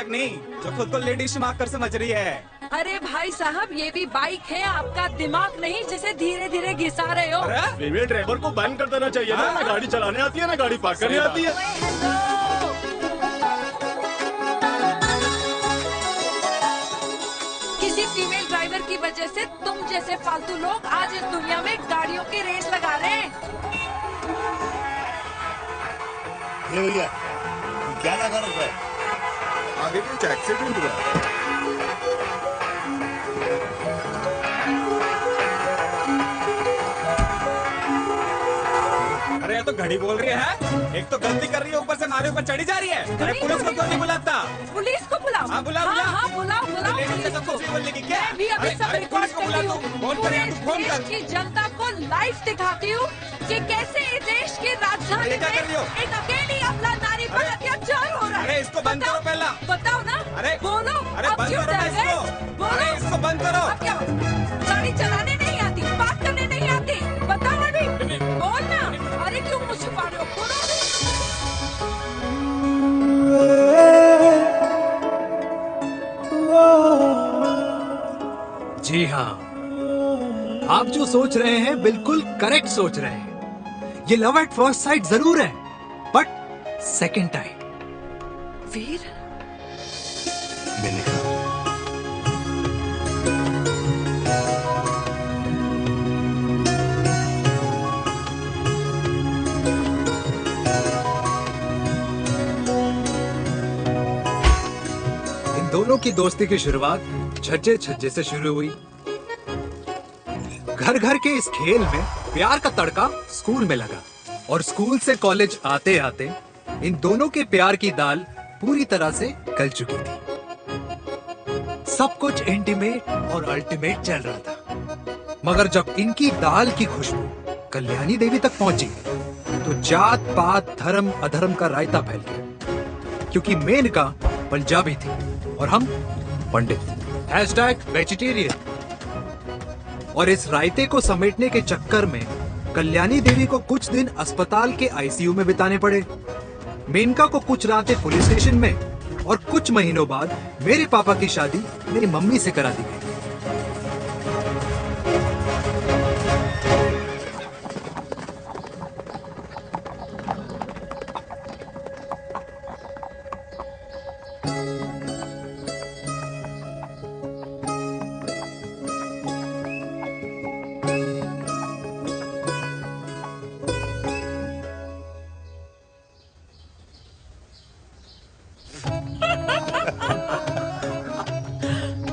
Hashtag नहीं, जो खुद को लेडी शिमाक कर समझ रही है। अरे भाई साहब, ये भी बाइक है, आपका दिमाग नहीं जिसे धीरे धीरे घिसा रहे हो। फीमेल ड्राइवर को बैन कर देना चाहिए ना गाड़ी चलाने आती है ना गाड़ी पार्क करने आती है। किसी फीमेल ड्राइवर की वजह से तुम जैसे फालतू लोग आज इस दुनिया में गाड़ियों की रेस लगा रहे हैं। ये भैया क्या लगा रखा है? आगे कुछ एक्सीडेंट हुआ। अरे तो घड़ी बोल रही है, एक तो गलती कर रही है, ऊपर से हमारे ऊपर चढ़ी जा रही है। अरे पुलिस को क्यों नहीं बुलाता? पुलिस को बुलाओ। हाँ बुलाओ हाँ बुलाओ बुलाओ पुलिस को। बोलने की क्या? मैं भी अभी सब रिकॉर्ड करती हूँ। पूरे देश की जनता को लाइव दिखाती हूँ कि कैसे इस देश की राजधानी में एक अकेली अबला नारी पर अत्याचार हो रहा है। अरे इसको बंद करो पहला। बताओ ना। अरे बोलो। अरे बंद करो ना इसको। बोलो इसको बंद करो। अब क्या? गाड़ी चलाने नहीं आती, बात करने नहीं आती, बताओ अभी। बोल ना। अरे क्यों मुझे छुपा रहे हो? बोलो। जी हाँ, आप जो सोच रहे हैं बिल्कुल करेक्ट सोच रहे हैं। ये लव एट फर्स्ट साइट जरूर है, बट सेकंड टाइम। वीर, मैंने कहा इन दोनों की दोस्ती की शुरुआत छज्जे छज्जे से शुरू हुई। घर घर के इस खेल में प्यार का तड़का स्कूल में लगा, और स्कूल से कॉलेज आते आते इन दोनों के प्यार की दाल पूरी तरह से गल चुकी थी। सब कुछ इंटीमेट और अल्टीमेट चल रहा था, मगर जब इनकी दाल की खुशबू कल्याणी देवी तक पहुंची तो जात पात धर्म अधर्म का रायता फैल गया, क्योंकि मेनका पंजाबी थी और हम पंडित। #वेजिटेरियन। और इस रायते को समेटने के चक्कर में कल्याणी देवी को कुछ दिन अस्पताल के आईसीयू में बिताने पड़े। मेनका को कुछ रातें पुलिस स्टेशन में, और कुछ महीनों बाद मेरे पापा की शादी मेरी मम्मी से करा दी गई।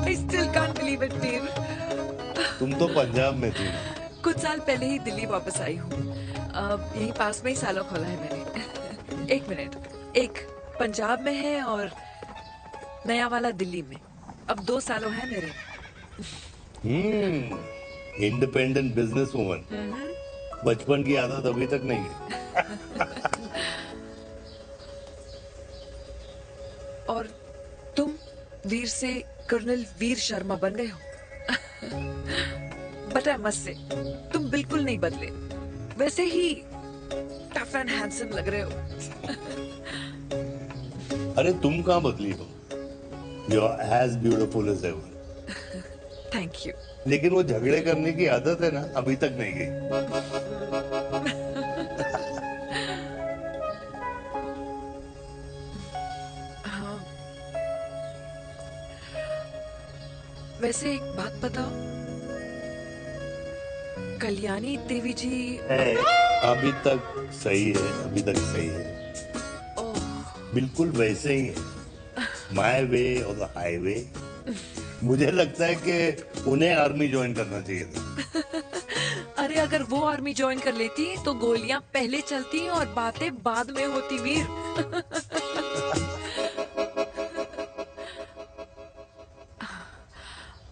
I still can't believe it, वीर। तुम तो पंजाब में थी। कुछ साल पहले ही दिल्ली वापस आई हूँ। यही पास में ही सालों खोला है मैंने। एक मिनट, एक पंजाब में है और नया वाला दिल्ली में। अब 2 सालों है मेरे। Independent business woman. बचपन की आदत अभी तक नहीं है। और तुम वीर से कर्नल वीर शर्मा बन गए हो। बट आई मस्ट से, तुम बिल्कुल नहीं बदले, वैसे ही टफ एंड हैंडसम लग रहे हो। अरे तुम कहाँ बदली हो? You are as beautiful as ever. Thank you. लेकिन वो झगड़े करने की आदत है ना, अभी तक नहीं गई। हाँ। वैसे एक बात बताओ, कल्याणी देवी जी अभी तक सही है, अभी तक सही है, बिल्कुल वैसे ही है। माय वे और द हाईवे। मुझे लगता है कि उन्हें आर्मी ज्वाइन करना चाहिए था। अरे अगर वो आर्मी ज्वाइन कर लेती तो गोलियां पहले चलती और बातें बाद में होती, वीर।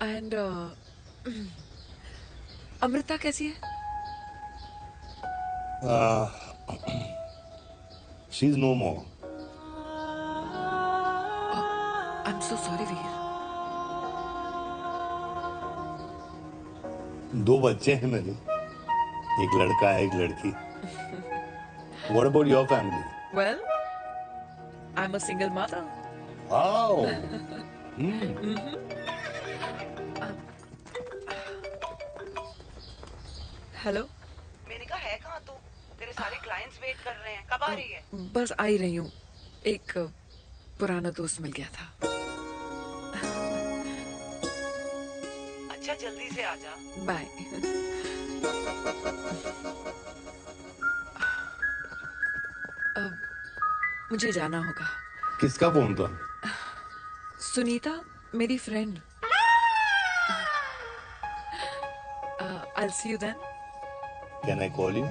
एंड अमृता कैसी है? She is no more. I am so sorry Veer. 2 बच्चे हैं मेरे, एक लड़का है, एक लड़की। What about your family? Well, I'm a single mother. Wow. Hello. मैंने कहा है कहाँ तू? तेरे सारे क्लाइंट्स वेट कर रहे हैं, कब आ रही है? बस आ ही रही हूँ। एक पुराना दोस्त मिल गया था। अच्छा जल्दी से आ जा। बाय। अब मुझे जाना होगा। किसका फोन था? सुनीता, मेरी friend. I'll see you then. Can I call you?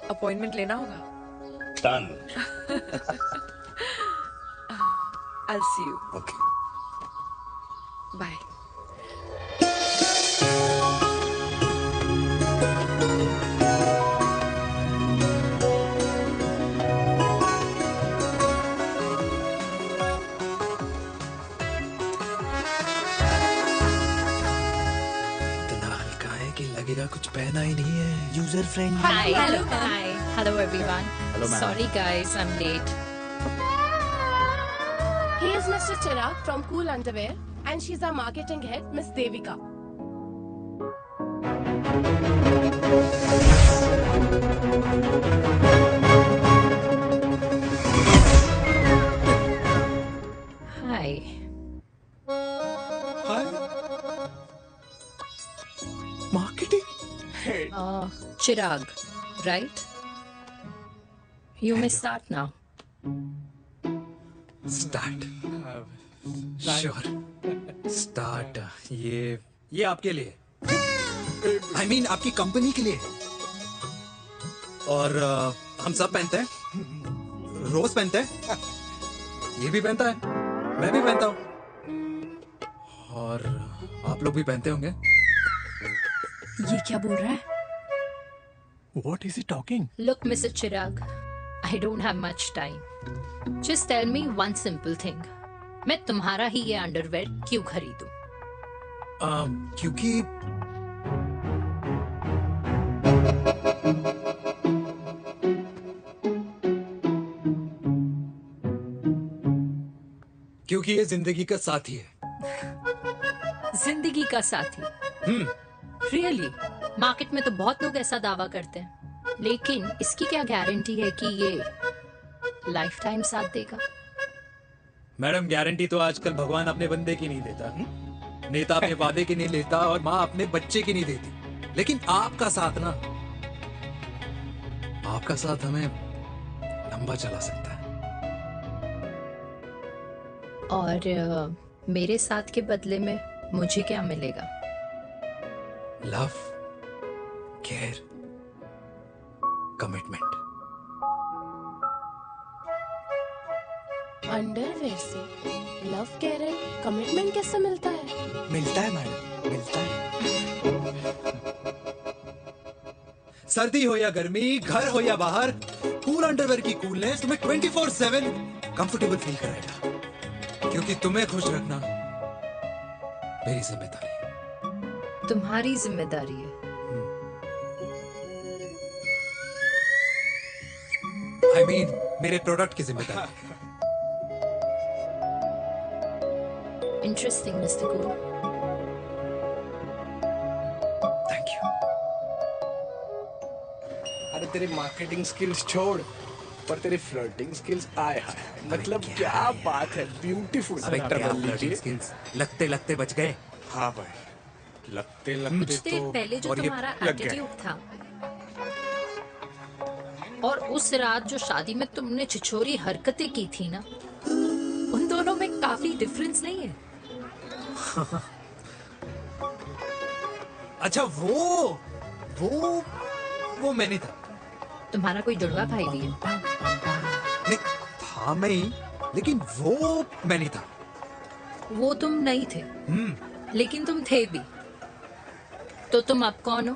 Appointment लेना होगा। Done. I'll see you. Okay. Bye. इतना हल्का है कि लगेगा कुछ पहना ही नहीं है। User friendly. Hi. Hello everyone. Sorry guys, I'm late. He is Mr. Chirag from Cool Underwear and she's our marketing head, Miss Devika. Hi. Marketing. Chirag, right? You may start now. Start. Sure. Start. ये आपके लिए। I mean आपकी company के लिए। और हम सब पहनते हैं। रोज पहनते हैं। ये भी पहनता है। मैं भी पहनता हूँ। और आप लोग भी पहनते होंगे। ये क्या बोल रहा है? What is he talking? Look, Mr. Chirag, I don't have much time. Just tell me one simple thing. मैं तुम्हारा ही ये अंडरवेयर क्यों खरीदूं? क्योंकि ये जिंदगी का साथी है। जिंदगी का साथी। रियली? मार्केट में तो बहुत लोग ऐसा दावा करते हैं, लेकिन इसकी क्या गारंटी है कि ये लाइफ टाइम साथ देगा? मैडम, गारंटी तो आजकल भगवान अपने बंदे की नहीं देता, नेता अपने वादे की नहीं लेता और माँ अपने बच्चे की नहीं देती। लेकिन आपका साथ ना, आपका साथ हमें लंबा चला सकता है। और मेरे साथ के बदले में मुझे क्या मिलेगा? Love, care, commitment. अंडरवेयर से लव, केयर एंड कमिटमेंट कैसे मिलता है? मिलता है मैडम, मिलता है। सर्दी हो या गर्मी, घर हो या बाहर, कूल अंडरवेयर की कूलनेस तुम्हें 24/7 कंफर्टेबल फील कराएगा। क्योंकि तुम्हें खुश रखना मेरी जिम्मेदारी है। तुम्हारी जिम्मेदारी है। I mean, मेरे प्रोडक्ट की जिम्मेदारी है। Interesting mister cool. Thank you. अरे तेरी मार्केटिंग स्किल्स छोड़, पर तेरी फ्लर्टिंग स्किल्स आए हाय, मतलब क्या बात है, ब्यूटीफुल। लगते लगते बच गए। हाँ भाई, लगते लगते कुछ देर पहले जो और ये तुम्हारा लग गया। एटीट्यूड था, और उस रात जो शादी में तुमने छिछोरी हरकतें की थी ना, उन दोनों में काफी डिफरेंस नहीं है? अच्छा, वो मैं नहीं था। तुम्हारा कोई जुड़वा भाई भी है? नहीं था मैं ही, लेकिन वो मैं नहीं था। वो तुम नहीं थे, लेकिन तुम थे भी। तो तुम अब कौन हो?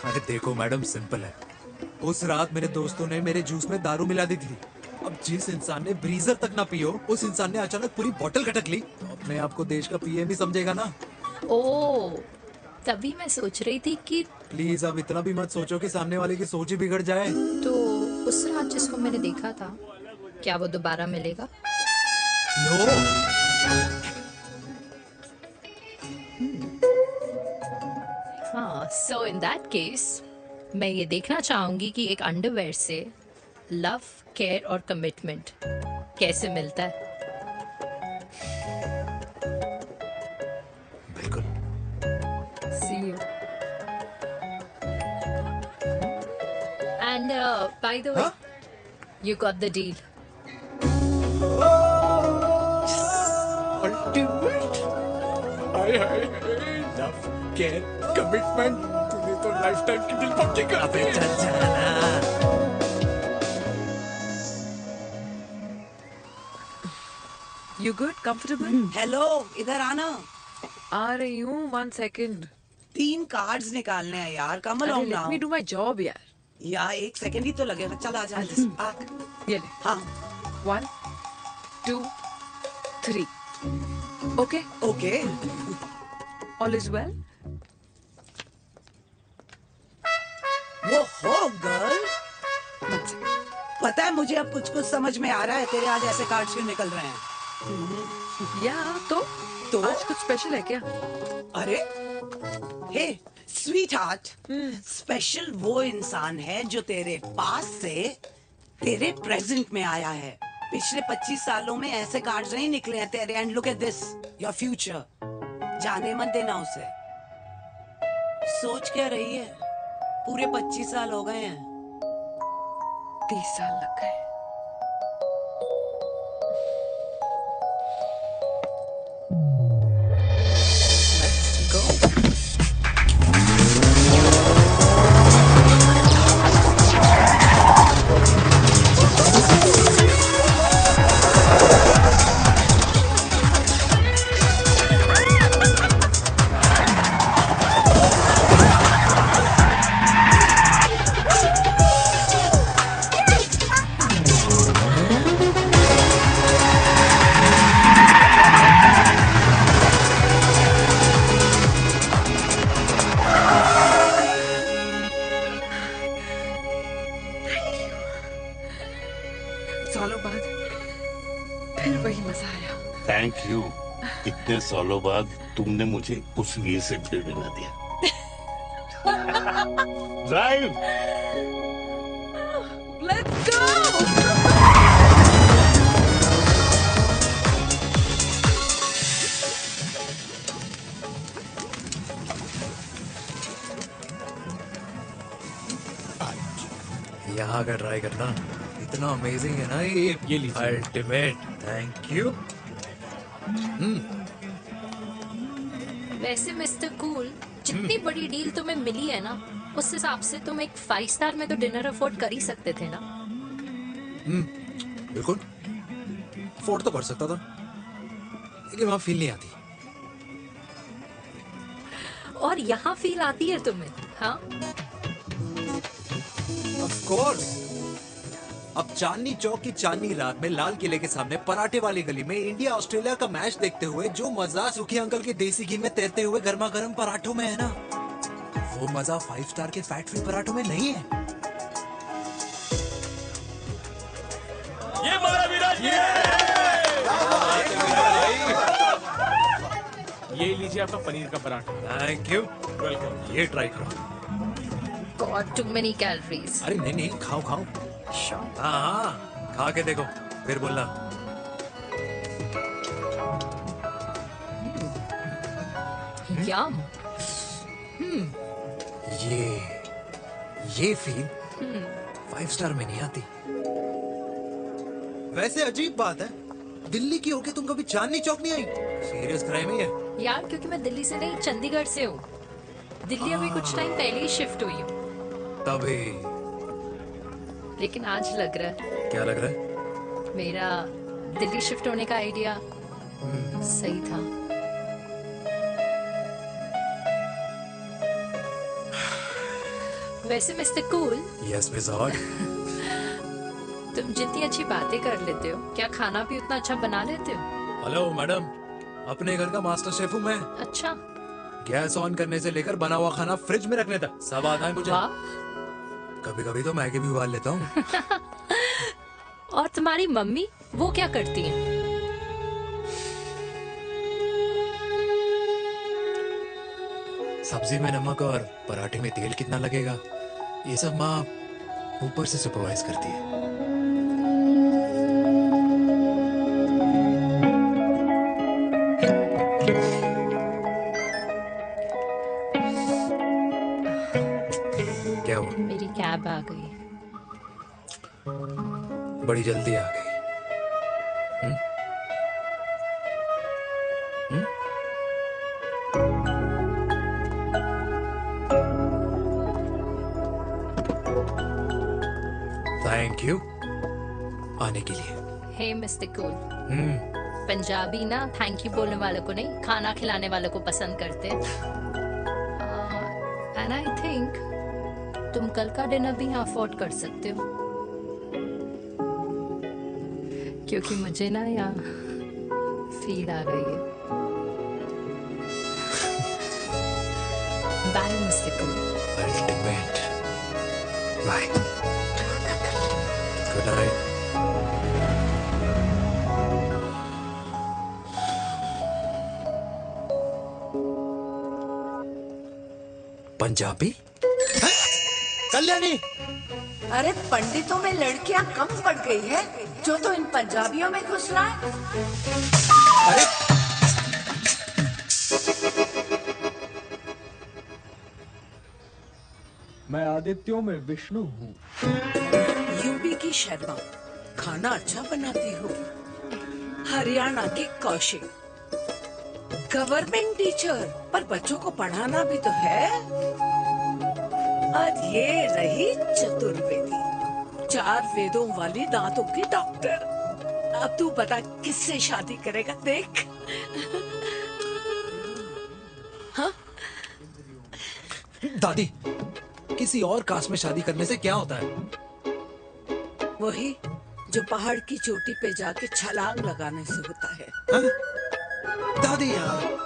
अरे देखो मैडम, सिंपल है। उस रात मेरे दोस्तों ने मेरे जूस में दारू मिला दी थी। अब जिस इंसान ने ब्रीजर तक ना पियो, उस इंसान ने अचानक पूरी बोतल खटक ली, तो अपने आप को देश का पीएम ही समझेगा ना। ओ, तभी मैं सोच रही थी कि प्लीज अब इतना भी मत सोचो कि सामने वाले की सोच ही बिगड़ जाए। तो उस रात जिसको मैंने देखा था, क्या वो दोबारा मिलेगा? हाँ, सो इन दैट केस मैं ये देखना चाहूंगी कि एक अंडरवेयर से लव, केयर और कमिटमेंट कैसे मिलता है। बिल्कुल। See you. And by the way, you got the deal. Ultimate. Hi hi love care commitment, तूने तो लाइफ टाइम की डील पक्की कर दी। चल जाना। You good? Comfortable? हेलो, इधर आना। आ रही हूँ. 1 second. 3 कार्ड्स निकालने हैं यार, कम अरे along let now। me do my job यार. या 1 सेकंड ही तो लगेगा, चल आ जा। आ, ये ले. हाँ 1, 2, 3. Okay. Okay. All is well. वो हो गर्ल, 1 second. पता है मुझे अब कुछ कुछ समझ में आ रहा है, तेरे आज ऐसे कार्ड्स क्यों निकल रहे हैं। या तो तो? आज कुछ स्पेशल है क्या? अरे हे स्वीट हार्ट, स्पेशल वो इंसान है जो तेरे पास से तेरे प्रेजेंट में आया है। पिछले 25 सालों में ऐसे कार्ड्स नहीं निकले हैं तेरे। And look at this, your future. जाने मत देना उसे। सोच क्या रही है, पूरे 25 साल हो गए हैं। 30 साल लग गए. Let's go. सालों बाद फिर वही मजा आया. Thank you. इतने सालों बाद तुमने मुझे उस वीर से फिर मिला दिया। ड्राइव। Let's go. यहाँ का ट्राई करना, इतना अमेजिंग है ना ये लीजिए। अल्टीमेट। Thank you. वैसे मिस्टर कूल, जितनी बड़ी डील तुम्हें मिली है ना, उस हिसाब से तुम एक 5 स्टार में तो डिनर अफोर्ड कर ही सकते थे ना। बिल्कुल अफोर्ड तो कर सकता था, लेकिन वहां फील नहीं आती। और यहाँ फील आती है तुम्हें? हाँ, ऑफ कोर्स। अब चांदनी चौक की चांदनी रात में लाल किले के सामने पराठे वाली गली में इंडिया ऑस्ट्रेलिया का मैच देखते हुए जो मजा सुखी अंकल के देसी घी में तैरते हुए गर्मा गर्म पराठों में है ना, वो मजा 5 स्टार के फैट फ्री पराठों में नहीं है। ये मारा विराज, ये लीजिए आपका पनीर का पराठा। Thank you. वेलकम। ये ट्राई करो। God too many calories. अरे नहीं नहीं, खाओ खाओ। हाँ हाँ, खा के देखो फिर बोलना। यम। ये फील 5 स्टार में नहीं आती। वैसे अजीब बात है, दिल्ली की होके तुम कभी चांदनी चौक नहीं आई? सीरियस क्राइम ही है यार, क्योंकि मैं दिल्ली से नहीं, चंडीगढ़ से हूँ। दिल्ली अभी कुछ टाइम पहले ही शिफ्ट हुई हूँ। तभी। लेकिन आज लग रहा है क्या लग रहा है? मेरा दिल्ली शिफ्ट होने का आइडिया सही था। वैसे mister cool, yes miss hot. तुम जितनी अच्छी बातें कर लेते हो, क्या खाना भी उतना अच्छा बना लेते हो? हेलो मैडम, अपने घर का मास्टर शेफ हूँ मैं। अच्छा, गैस ऑन करने से लेकर बना हुआ खाना फ्रिज में रखने तक सब आता है मुझे। वाह। कभी कभी तो मैगी भी उबाल लेता हूँ। और तुम्हारी मम्मी, वो क्या करती है? सब्जी में नमक और पराठे में तेल कितना लगेगा, ये सब माँ ऊपर से सुपरवाइज करती है। क्या हुआ? मेरी कैब आ गई। बड़ी जल्दी आ गई। थैंक यू आने के लिए। हे मिस्टर कूल, पंजाबी ना थैंक यू बोलने वालों को नहीं, खाना खिलाने वालों को पसंद करते हैं। एंड आई थिंक तुम कल का डिनर भी यहाँ अफोर्ड कर सकते हो, क्योंकि मुझे ना यहाँ फील आ गई है। Bye mister cool. Ultimate. Bye. Good night. Punjabi? Kalyani! अरे पंडितों में लड़कियां कम पड़ गई है जो तो इन पंजाबियों में घुस रहा है। अरे मैं आदित्यों में विष्णु हूँ। यूपी की शर्मा, खाना अच्छा बनाती हो। हरियाणा की कौशिक, गवर्नमेंट टीचर, पर बच्चों को पढ़ाना भी तो है। और ये रही चतुर्वेदी, 4 वेदों वाली दांतों की डॉक्टर। अब तू बता किससे शादी करेगा? देख। हाँ? दादी, किसी और कास्ट में शादी करने से क्या होता है? वही जो पहाड़ की चोटी पे जाके छलांग लगाने से होता है। हाँ? दादी यार,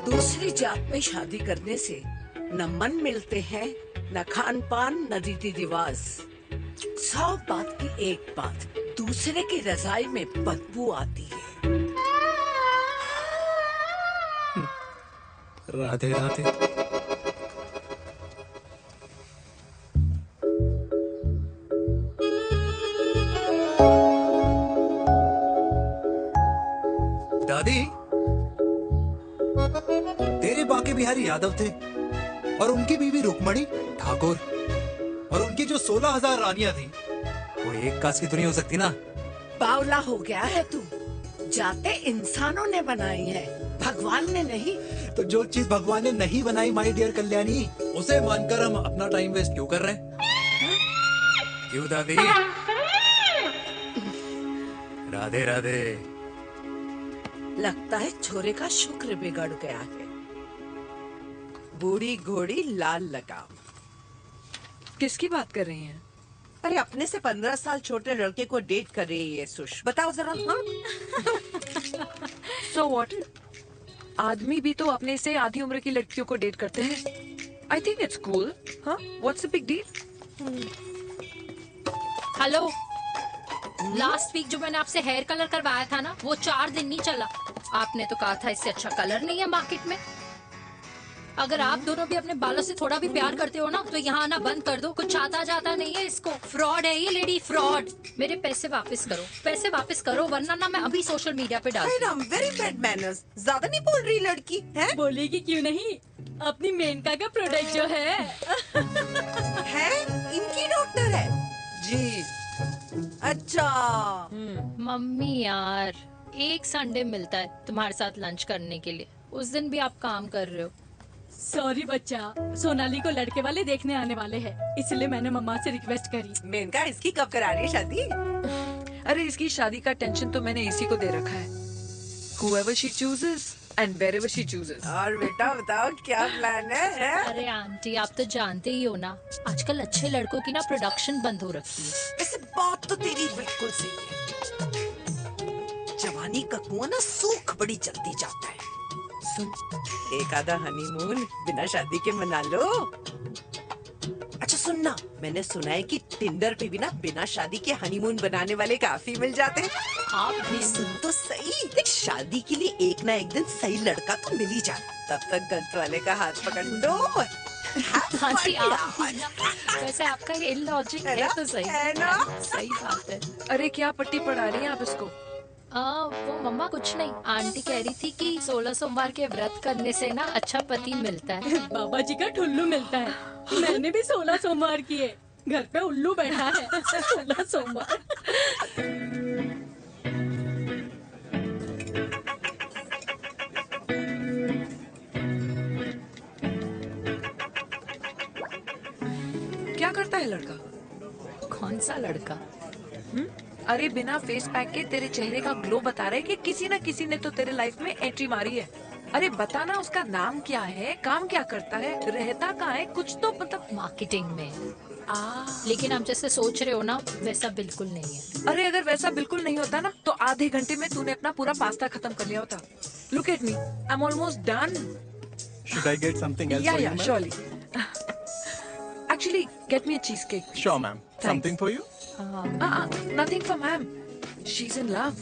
दूसरी जात में शादी करने से न मन मिलते हैं, न खान पान, न रीति रिवाज। 100 बात की एक बात, दूसरे की रजाई में बदबू आती है। राधे राधे। दादी, तेरे बाके बिहारी यादव थे और उनकी बीवी रुक्मणी ठाकुर, और उनकी जो 16,000 रानियां थी वो एक कास्ट की तो नहीं हो सकती ना? बावला हो गया है तू। जाते इंसानों ने बनाई है, भगवान ने नहीं। तो जो चीज भगवान ने नहीं बनाई माय डियर कल्याणी, उसे मानकर हम अपना टाइम वेस्ट क्यों कर रहे हैं? क्यों दादी? राधे राधे। लगता है छोरे का शुक्र बिगड़ गया है। बूढ़ी घोड़ी लाल लगाम। किसकी बात कर रही हैं? अरे अपने से 15 साल छोटे लड़के को डेट कर रही है सुश, बताओ जरा। हाँ? So what? आदमी भी तो अपने से आधी उम्र की लड़कियों को डेट करते हैं। I think it's cool. हाँ? What's the big deal? Hello, last week जो मैंने आपसे हेयर कलर करवाया था ना, वो 4 दिन नहीं चला। आपने तो कहा था इससे अच्छा कलर नहीं है मार्केट में। अगर आप दोनों भी अपने बालों से थोड़ा भी प्यार करते हो ना, तो यहाँ आना बंद कर दो। कुछ आता जाता नहीं है इसको। फ्रॉड है ये लेडी, फ्रॉड। मेरे पैसे वापस करो, पैसे वापस करो, वरना ना मैं अभी सोशल मीडिया पे डाल दूंगी। Very bad manners. ज्यादा नहीं बोल रही लड़की है? बोलेगी क्यों नहीं? अपनी मेनका का प्रोडक्ट जो है इनकी डॉक्टर है जी। अच्छा मम्मी यार, एक संडे मिलता है तुम्हारे साथ लंच करने के लिए, उस दिन भी आप काम कर रहे हो। सॉरी बच्चा, सोनाली को लड़के वाले देखने आने वाले हैं, इसलिए मैंने मम्मा से रिक्वेस्ट करी। मेनका, इसकी कब करा रही है शादी? अरे इसकी शादी का टेंशन तो मैंने इसी को दे रखा है। Whoever she chooses and wherever she chooses. और बेटा बताओ क्या प्लान है? अरे आंटी, आप तो जानते ही हो ना, आजकल अच्छे लड़कों की ना प्रोडक्शन बंद हो रखी है। ऐसे बात तो तेरी बिल्कुल सही है। जवानी का कुआं ना सूख बड़ी जल्दी जाता है। सुन, एक आधा हनीमून बिना शादी के मना लो। अच्छा सुन, सुनना, मैंने सुना है कि टिंडर पे भी ना बिना शादी के हनीमून बनाने वाले काफी मिल जाते हैं। आप भी सुन तो सही, देख शादी के लिए एक ना एक दिन सही लड़का तो मिल ही जाए। तब तक गलत वाले का हाथ पकड़ लो। आंटी आप वैसे आपका ये लॉजिक है तो सही है ना? सही बात है। अरे क्या पट्टी पढ़ा रही हैं आप इसको? वो मम्मा कुछ नहीं, आंटी कह रही थी कि 16 सोमवार के व्रत करने से ना अच्छा पति मिलता है। बाबा जी का ठुल्लू मिलता है। मैंने भी 16 सोमवार किए, घर पे उल्लू बैठा है। 16 सोमवार। क्या करता है लड़का? कौन सा लड़का? अरे बिना फेस पैक के तेरे चेहरे का ग्लो बता रहे कि किसी न किसी ने तो तेरे लाइफ में एंट्री मारी है। अरे बताना उसका नाम क्या है, काम क्या करता है, रहता कहाँ है, कुछ तो मतलब। मार्केटिंग में। लेकिन आप जैसे सोच रहे हो ना वैसा बिल्कुल नहीं है। अरे अगर वैसा बिल्कुल नहीं होता ना तो आधे घंटे में तूने अपना पूरा पास्ता खत्म कर लिया होता। Look at me, I am almost done. Should I get something else Yeah, for you, yeah, ma'am? surely. Actually, get me a cheesecake. Sure, ma'am. Something for you? Nothing for ma'am. She's in love.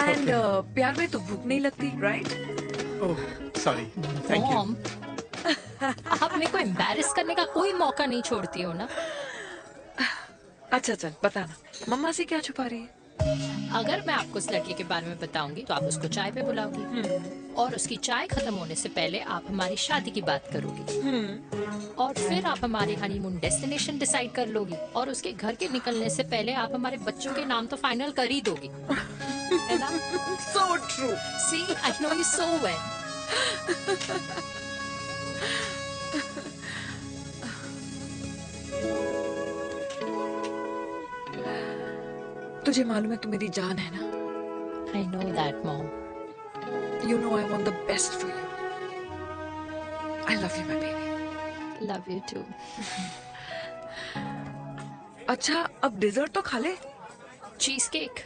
And प्यार में तो भूख नहीं लगती, right? Oh, sorry. Thank you. Mom, आप मेरे को embarrass करने का कोई मौका नहीं छोड़ती हो ना। अच्छा चल बताना, मम्मा से क्या छुपा रही है? अगर मैं आपको उस लड़के के बारे में बताऊंगी तो आप उसको चाय पे बुलाओगी और उसकी चाय खत्म होने से पहले आप हमारी शादी की बात करोगी और फिर आप हमारी हनीमून डेस्टिनेशन डिसाइड कर लोगी और उसके घर के निकलने से पहले आप हमारे बच्चों के नाम तो फाइनल कर ही दोगी, है ना? So true. See, I know you so well. तुझे मालूम है तू मेरी जान है ना? I know that, Mom. You know I want the best for you. I love you, my baby. Love you too. अच्छा अब डिजर्ट तो खा ले। Cheese cake.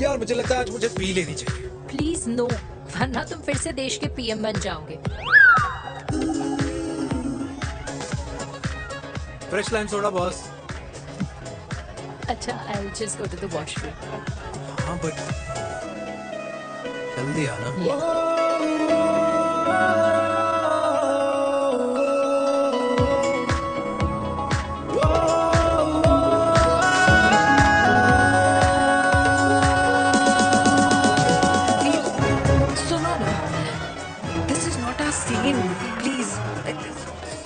यार मुझे लगता है आज मुझे पी लेनी चाहिए। प्लीज नो, वरना तुम फिर से देश के पीएम बन जाओगे। Fresh lime soda boss. अच्छा, I'll just go to the washroom. हाँ बट जल्दी आना। सुनो ना, this is not our scene. Please,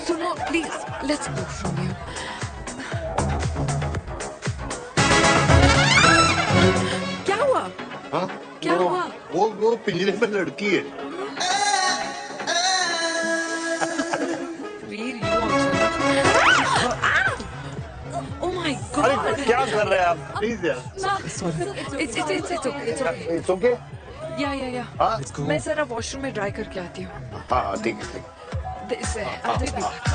सुनो please, let's go from here. क्या हुआ? हाँ? क्या हुआ? वो पिंजरे में लड़की है। वीर, you also. Oh my God! अरे क्या कर रहे हैं आप? प्लीज यार। It's okay. It's okay. It's okay. या हाँ? मैं जरा वॉशरूम में ड्राई करके आती हूँ। हाँ ठीक है। I'll be back.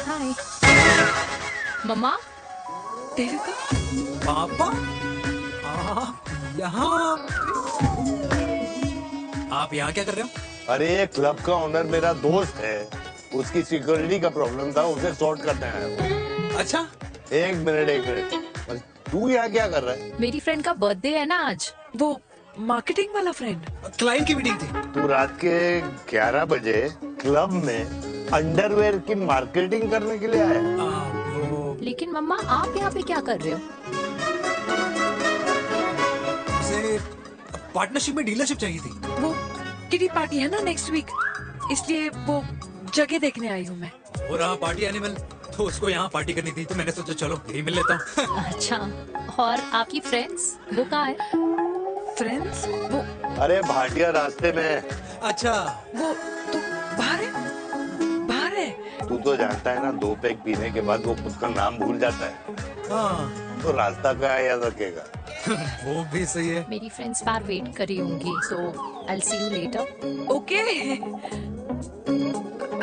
Hi. मम्मा, देविका, पापा यहाँ आप यहाँ क्या कर रहे हो? अरे क्लब का ओनर मेरा दोस्त है, उसकी सिक्योरिटी का प्रॉब्लम था, उसे सॉर्ट करने आया हूँ। अच्छा एक मिनट तू यहाँ क्या कर रहा है? मेरी फ्रेंड का बर्थडे है ना आज। वो मार्केटिंग वाला फ्रेंड। क्लाइंट की मीटिंग थी। तू रात के 11 बजे क्लब में अंडरवेयर की मार्केटिंग करने के लिए आया? लेकिन मम्मा आप यहाँ पे क्या कर रहे हो? उसे पार्टनरशिप में डीलरशिप चाहिए थी। वो किटी पार्टी है ना नेक्स्ट वीक, इसलिए वो जगह देखने आई हूँ मैं। और हाँ पार्टी एनिमल तो उसको यहाँ पार्टी करनी थी, तो मैंने सोचा चलो यही मिल लेता हूँ। अच्छा, और आपकी फ्रेंड्स वो कहाँ है? फ्रेंड्स वो अरे भाटिया रास्ते में। अच्छा, वो तू बाहर है, बाहर है। तू तो जानता है ना, 2 पैक पीने के बाद वो खुद का नाम भूल जाता है। हाँ तो रास्ता क्या याद रखेगा। वो भी सही है। मेरी फ्रेंड्स बाहर वेट कर रही होंगी, so I will see you later. Okay,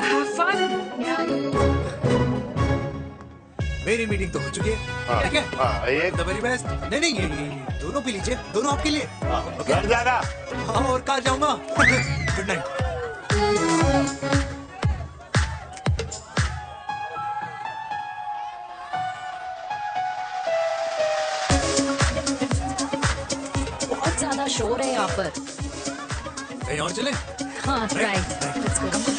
have fun. मेरी मीटिंग तो हो चुकी है। हाँ, ठीक है? हाँ, एक The very best। नहीं नहीं, ये दोनों पी लीजिए, दोनों आपके लिए। घर जाना। हाँ, और कहाँ जाऊंगा। Good night. बहुत ज्यादा शोर है यहाँ पर। कहीं और चले? हाँ, राइट, लेट्स गो।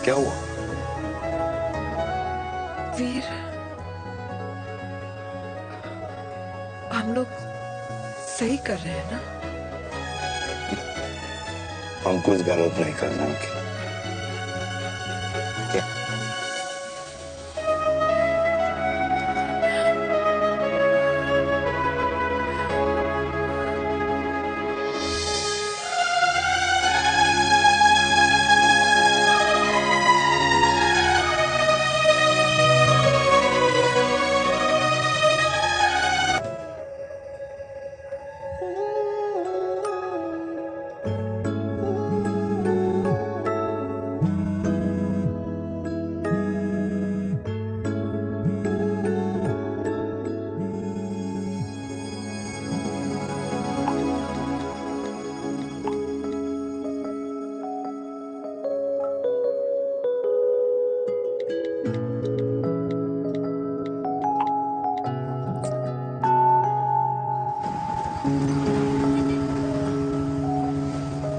क्या हुआ? वीर, हम लोग सही कर रहे हैं ना? हम कुछ गलत नहीं कर रहे हैं।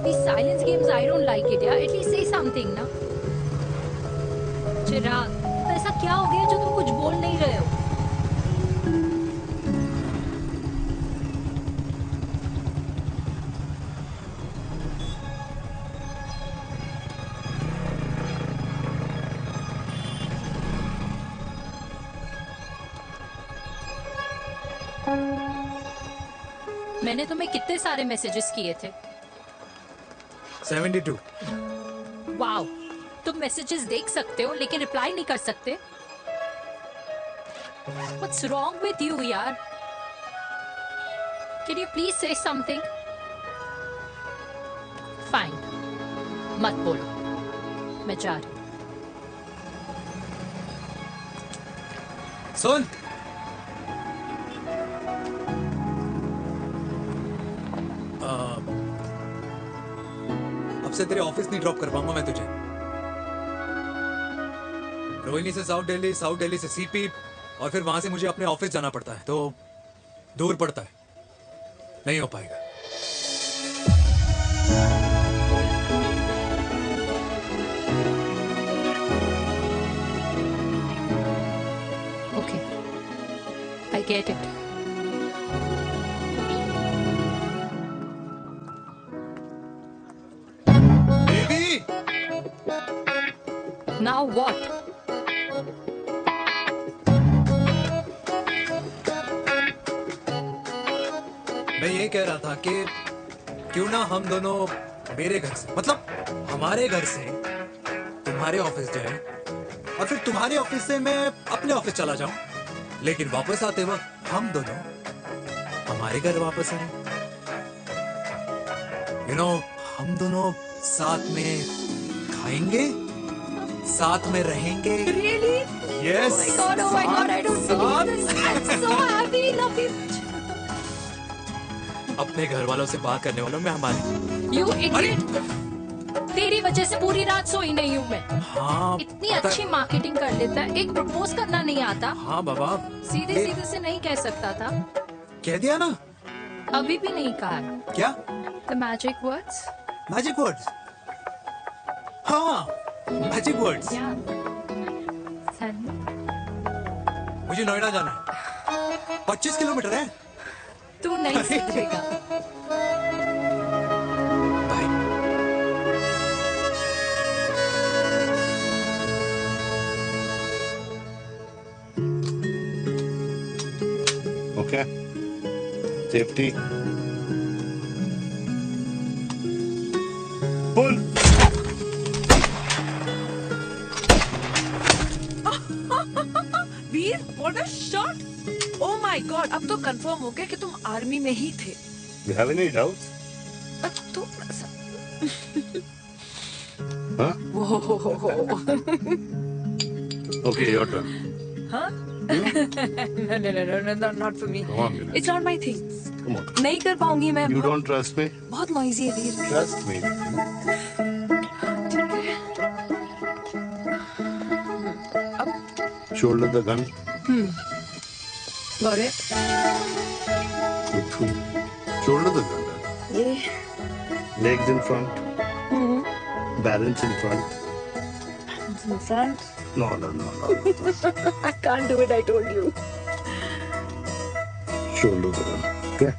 These silence games, I don't like it, यार। At least say something ना। चिराग, तो ऐसा क्या हो गया जो तुम कुछ बोल नहीं रहे हो? मैंने तुम्हें कितने सारे मैसेजेस किए थे? 72। वाओ, तुम मैसेजेस देख सकते हो लेकिन रिप्लाई नहीं कर सकते? What's wrong with you, यार? Can you please say something? Fine, मत बोलो, मैं जा रही हूँ। सुन, अब से तेरे ऑफिस नहीं ड्रॉप कर पाऊंगा मैं तुझे। रोहिणी से साउथ दिल्ली से सीपी, और फिर वहां से मुझे अपने ऑफिस जाना पड़ता है, तो दूर पड़ता है, नहीं हो पाएगा। Okay, I get it. Baby, Now what? मैं ये कह रहा था कि क्यों ना हम दोनों मेरे घर से, मतलब हमारे घर से तुम्हारे ऑफिस जाए, और फिर तुम्हारे ऑफिस से मैं अपने ऑफिस चला जाऊं, लेकिन वापस आते वक्त हम दोनों हमारे घर वापस आए। हम दोनों साथ में खाएंगे, साथ में रहेंगे। Really? Yes. Oh my God, I don't believe this. I'm so happy, love you. अपने घर वालों से बात करने वालों में हमारे। You idiot. तेरी वजह से पूरी रात सोई नहीं हूँ मैं। हाँ, इतनी अच्छी मार्केटिंग कर लेता है, एक प्रपोज करना नहीं आता। हाँ बाबा, सीधे सीधे से नहीं कह सकता था। कह दिया ना। अभी भी नहीं कहा। क्या? The magic words. Magic words. हाँ, magic words. Yeah. Tell me. मुझे नोएडा जाना है। 25 किलोमीटर है। तू नहीं सीखेगा। Okay. Safety. Pull. Veer, what a shot! Oh my God! अब तो कंफर्म हो गया कि तुम आर्मी में ही थे। You have any doubts? तो Huh? Okay, your turn. हाँ? No, not for me. Come on, Mira. It's not my thing. Come on. नहीं कर पाऊंगी मैं। You don't trust me? बहुत नॉइजी है वीर। Trust me. Shoulder the gun. Got it. Shoulder the gun. Yeah. Legs in front. Balance in front. It's in front. No. I can't do it. I told you. Shoulder the gun. Okay.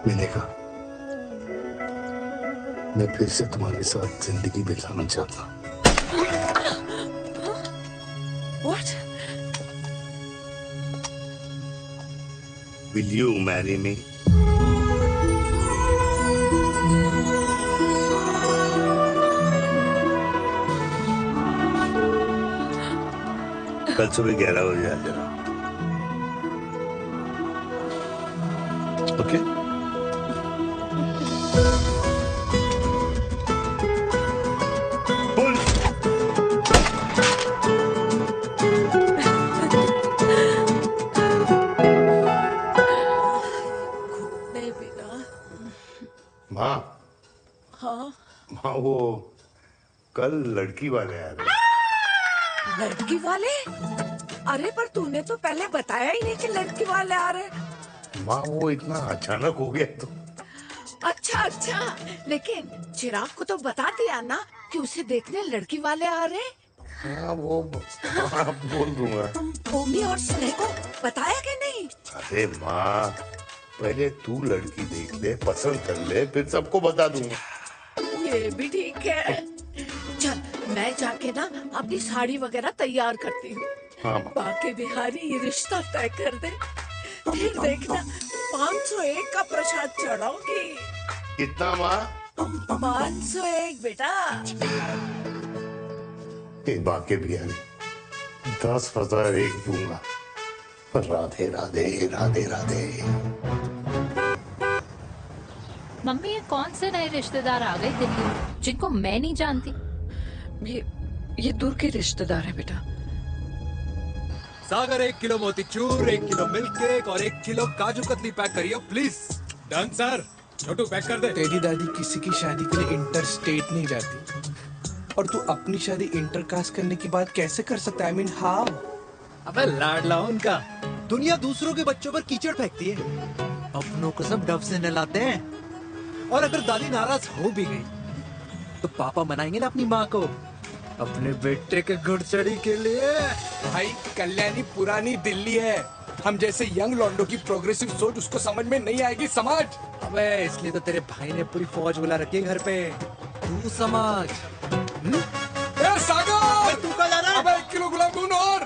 मैंने कहा मैं फिर से तुम्हारे साथ जिंदगी बिताना चाहता हूँ। What? Will you marry me? कल सुबह 11 बजे आ जाना। ओके? नहीं बेटा। माँ, हाँ? माँ वो कल लड़की वाले आ रहे। लड़की वाले? अरे पर तूने तो पहले बताया ही नहीं कि लड़की वाले आ रहे। माँ वो इतना अचानक हो गया तो। अच्छा, लेकिन चिराग को तो बता दिया ना कि उसे देखने लड़की वाले आ रहे। हाँ वो बोल दूंगा। ओमी और स्नेह को बताया कि नहीं? अरे माँ पहले तू लड़की देख ले, पसंद कर ले, फिर सबको बता दूंगा। ये भी ठीक है। चल मैं जाके ना अपनी साड़ी वगैरह तैयार करती हूँ। हाँ बाकी बिहारी ये रिश्ता तय कर दे, फिर देखना 501 का प्रसाद चढ़ाऊंगी। कितना माँ? 501 बेटा। बाकी बिहारी 10,001 दूंगा। राधे राधे राधे राधे। मम्मी ये कौन से नए रिश्तेदार आ गए दिल्ली में जिनको मैं नहीं जानती? ये दूर के रिश्तेदार है बेटा। Sagar 1 kilo motichoor, 1 kilo milk cake और 1 किलो काजू कतली पैक करियो please. Done sir. Chhotu pack कर दे। तेरी दादी किसी की शादी के लिए इंटर स्टेट नहीं जाती, और तू अपनी शादी इंटर कास्ट करने की बात कैसे कर सकता है? I mean, how? अबे लाडला उनका। दुनिया दूसरों के बच्चों पर कीचड़ फेंकती है, अपनों को सब डब से नहलाते हैं। और अगर दादी नाराज हो भी गई तो पापा मनाएंगे ना अपनी माँ को अपने बेटे के घुड़चड़ी के लिए। भाई कल्याणी पुरानी दिल्ली है, हम जैसे यंग लॉन्डो की प्रोग्रेसिव सोच उसको समझ में नहीं आएगी। समझ? अबे इसलिए तो तेरे भाई ने पूरी फौज बुला रखी है घर पे। तू समझ। ए सागर, तू कहाँ जा रहा है? अबे 1 किलो गुलाब जामुन और।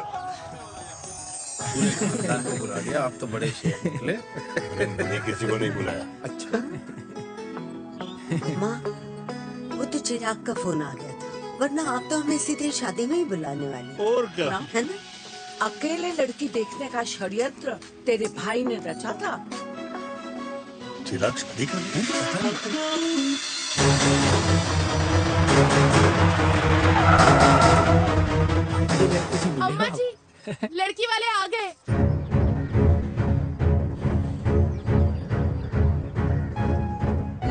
को बुला लिया, आप तो बड़े शेर निकले। मैंने किसी को नहीं बुलाया। अच्छा माँ, वो तो चिराग का फोन आ गया था, वरना आप तो हमें सीधे शादी में ही बुलाने वाली। और क्या? है ना? अकेले लड़की देखने का षड्यंत्र तेरे भाई ने रचा था। चिराग शादी करते अम्मा जी, लड़की वाले आ गए।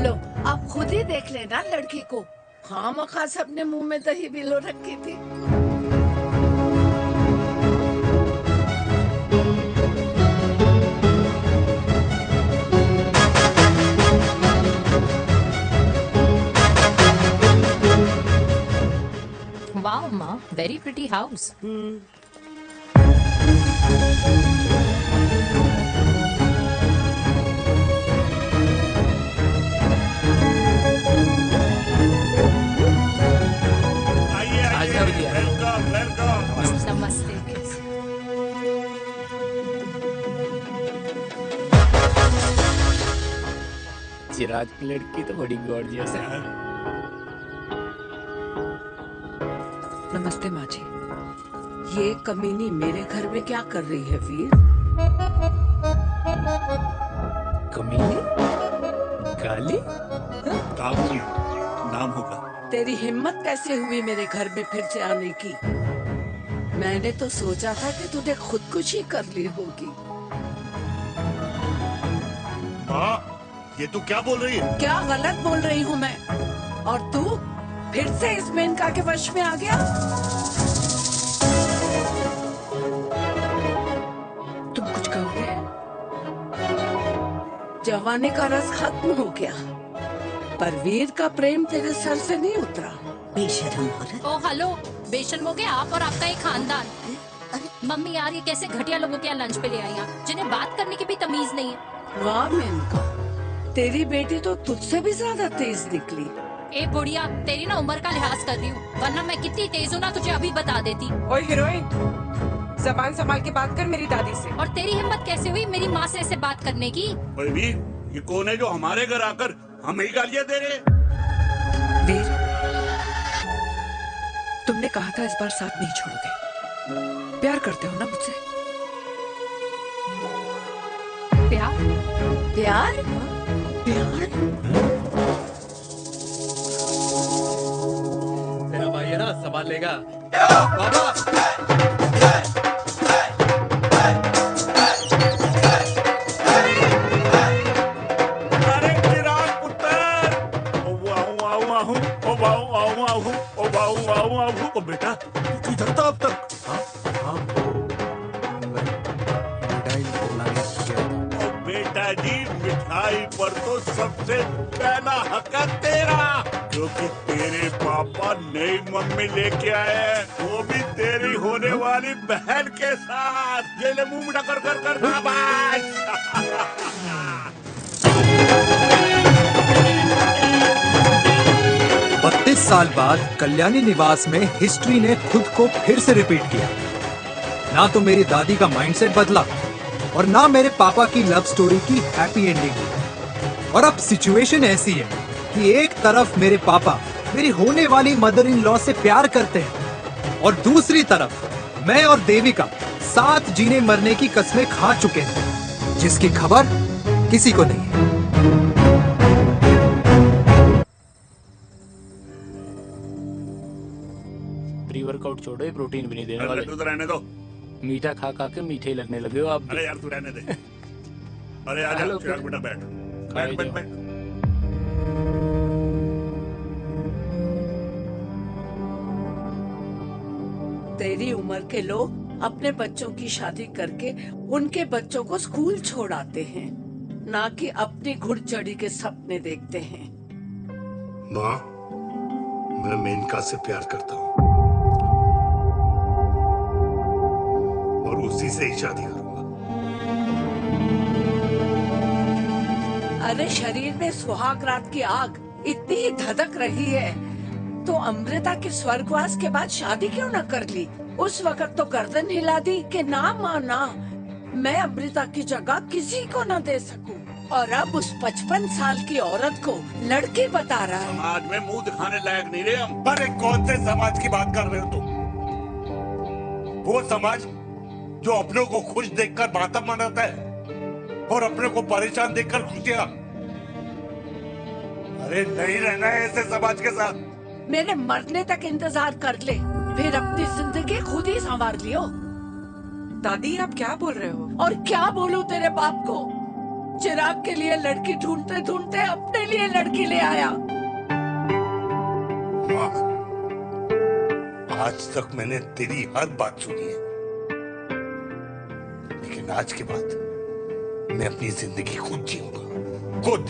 लो आप खुद ही देख लेना लड़की को। खामखा सबने मुंह में दही बिलो रखी थी। Very pretty house. Welcome welcome. नमस्ते। चिराग की लड़की तो बड़ी गॉर्जियस है। नमस्ते माँ जी। ये कमीनी मेरे घर में क्या कर रही है वीर? कमीनी? गाली? काबुल नाम होगा। तेरी हिम्मत कैसे हुई मेरे घर में फिर से आने की? मैंने तो सोचा था कि तूने खुदकुशी कर ली होगी। माँ, ये तू क्या बोल रही है? क्या गलत बोल रही हूँ मैं? और तू फिर से इस मेनका के वश में आ गया? तुम कुछ कहोगे? जवानी का रस खत्म हो गया, पर वीर का प्रेम तेरे सर से नहीं उतरा। बेशरम औरत। ओ हेलो, बेशर्म हो गए आप और आपका एक खानदान। मम्मी यार ये कैसे घटिया लोगों के यहाँ लंच पे ले आई हैं, जिन्हें बात करने की भी तमीज नहीं है। वाह मेनका, तेरी बेटी तो तुझसे भी ज्यादा तेज निकली। ए बुढ़िया, तेरी ना उम्र का लिहाज कर रही हूँ, वरना मैं कितनी तेज हूँ ना तुझे अभी बता देती। ओए हीरोइन, जबान संभाल के बात कर मेरी दादी से। और तेरी हिम्मत कैसे हुई मेरी माँ से ऐसे बात करने की? भी ये कौन है जो हमारे घर आकर हमें ही गालियाँ दे रहे? वीर, तुमने कहा था इस बार साथ नहीं छोड़ोगे। प्यार करते हो ना मुझसे? प्यार? प्यार? प्यार? मेरा भाई है ना, संभाल लेगा। बाबा ओ बेटा, तू इधर था अब तक? ओ बेटा जी, मिठाई पर तो सबसे पहला हक है तेरा, क्योंकि तेरे पापा नई मम्मी लेके आए हैं, वो भी तेरी होने वाली बहन के साथ। ये ले मुंह मीठा कर कर कर शाबाश। 32 साल बाद कल्याणी निवास में हिस्ट्री ने खुद को फिर से रिपीट किया। ना तो मेरी दादी का माइंडसेट बदला और ना मेरे पापा की लव स्टोरी की हैप्पी एंडिंग हुई। और अब सिचुएशन ऐसी है कि एक तरफ मेरे पापा मेरी होने वाली मदर इन लॉ से प्यार करते हैं और दूसरी तरफ मैं और देविका साथ जीने मरने की कस्में खा चुके हैं, जिसकी खबर किसी को नहीं है। प्री वर्कआउट छोड़ो, ये प्रोटीन भी नहीं देने वाले। तू तो रहने दो। मीठा खा खा के मीठे ही लगने लगे हो आप। अरे यार तू रहने दे। अरे आजा चिराग बेटा, बैठ बैठ बैठ बैठ। तेरी उम्र के लोग अपने बच्चों की शादी करके उनके बच्चों को स्कूल छोड़ाते हैं, ना कि अपनी घुड़चढ़ी के सपने देखते हैं। माँ, मैं मेनका से प्यार करता हूँ और उसी से ही शादी करूंगा। अरे शरीर में सुहाग रात की आग इतनी ही धधक रही है तो अमृता के स्वर्गवास के बाद शादी क्यों न कर ली? उस वक्त तो गर्दन हिला दी कि ना माना, मैं अमृता की जगह किसी को न दे सकूं। और अब उस 55 साल की औरत को लड़की बता रहा है। समाज में मुंह दिखाने लायक नहीं रहे हम। अरे कौन से समाज की बात कर रहे हो तुम? वो समाज जो अपनों को खुश देखकर मातम मनाता है और अपने को परेशान देखकर खुशियां। अरे नहीं रहना है ऐसे समाज के साथ। मेरे मरने तक इंतजार कर ले, फिर अपनी जिंदगी खुद ही संवार लियो। दादी आप क्या बोल रहे हो? और क्या बोलूं तेरे बाप को? चिराग के लिए लड़की ढूंढते ढूंढते अपने लिए लड़की ले आया। माँ, आज तक मैंने तेरी हर बात सुनी है, लेकिन आज के बाद मैं अपनी जिंदगी खुद जीऊंगा, खुद।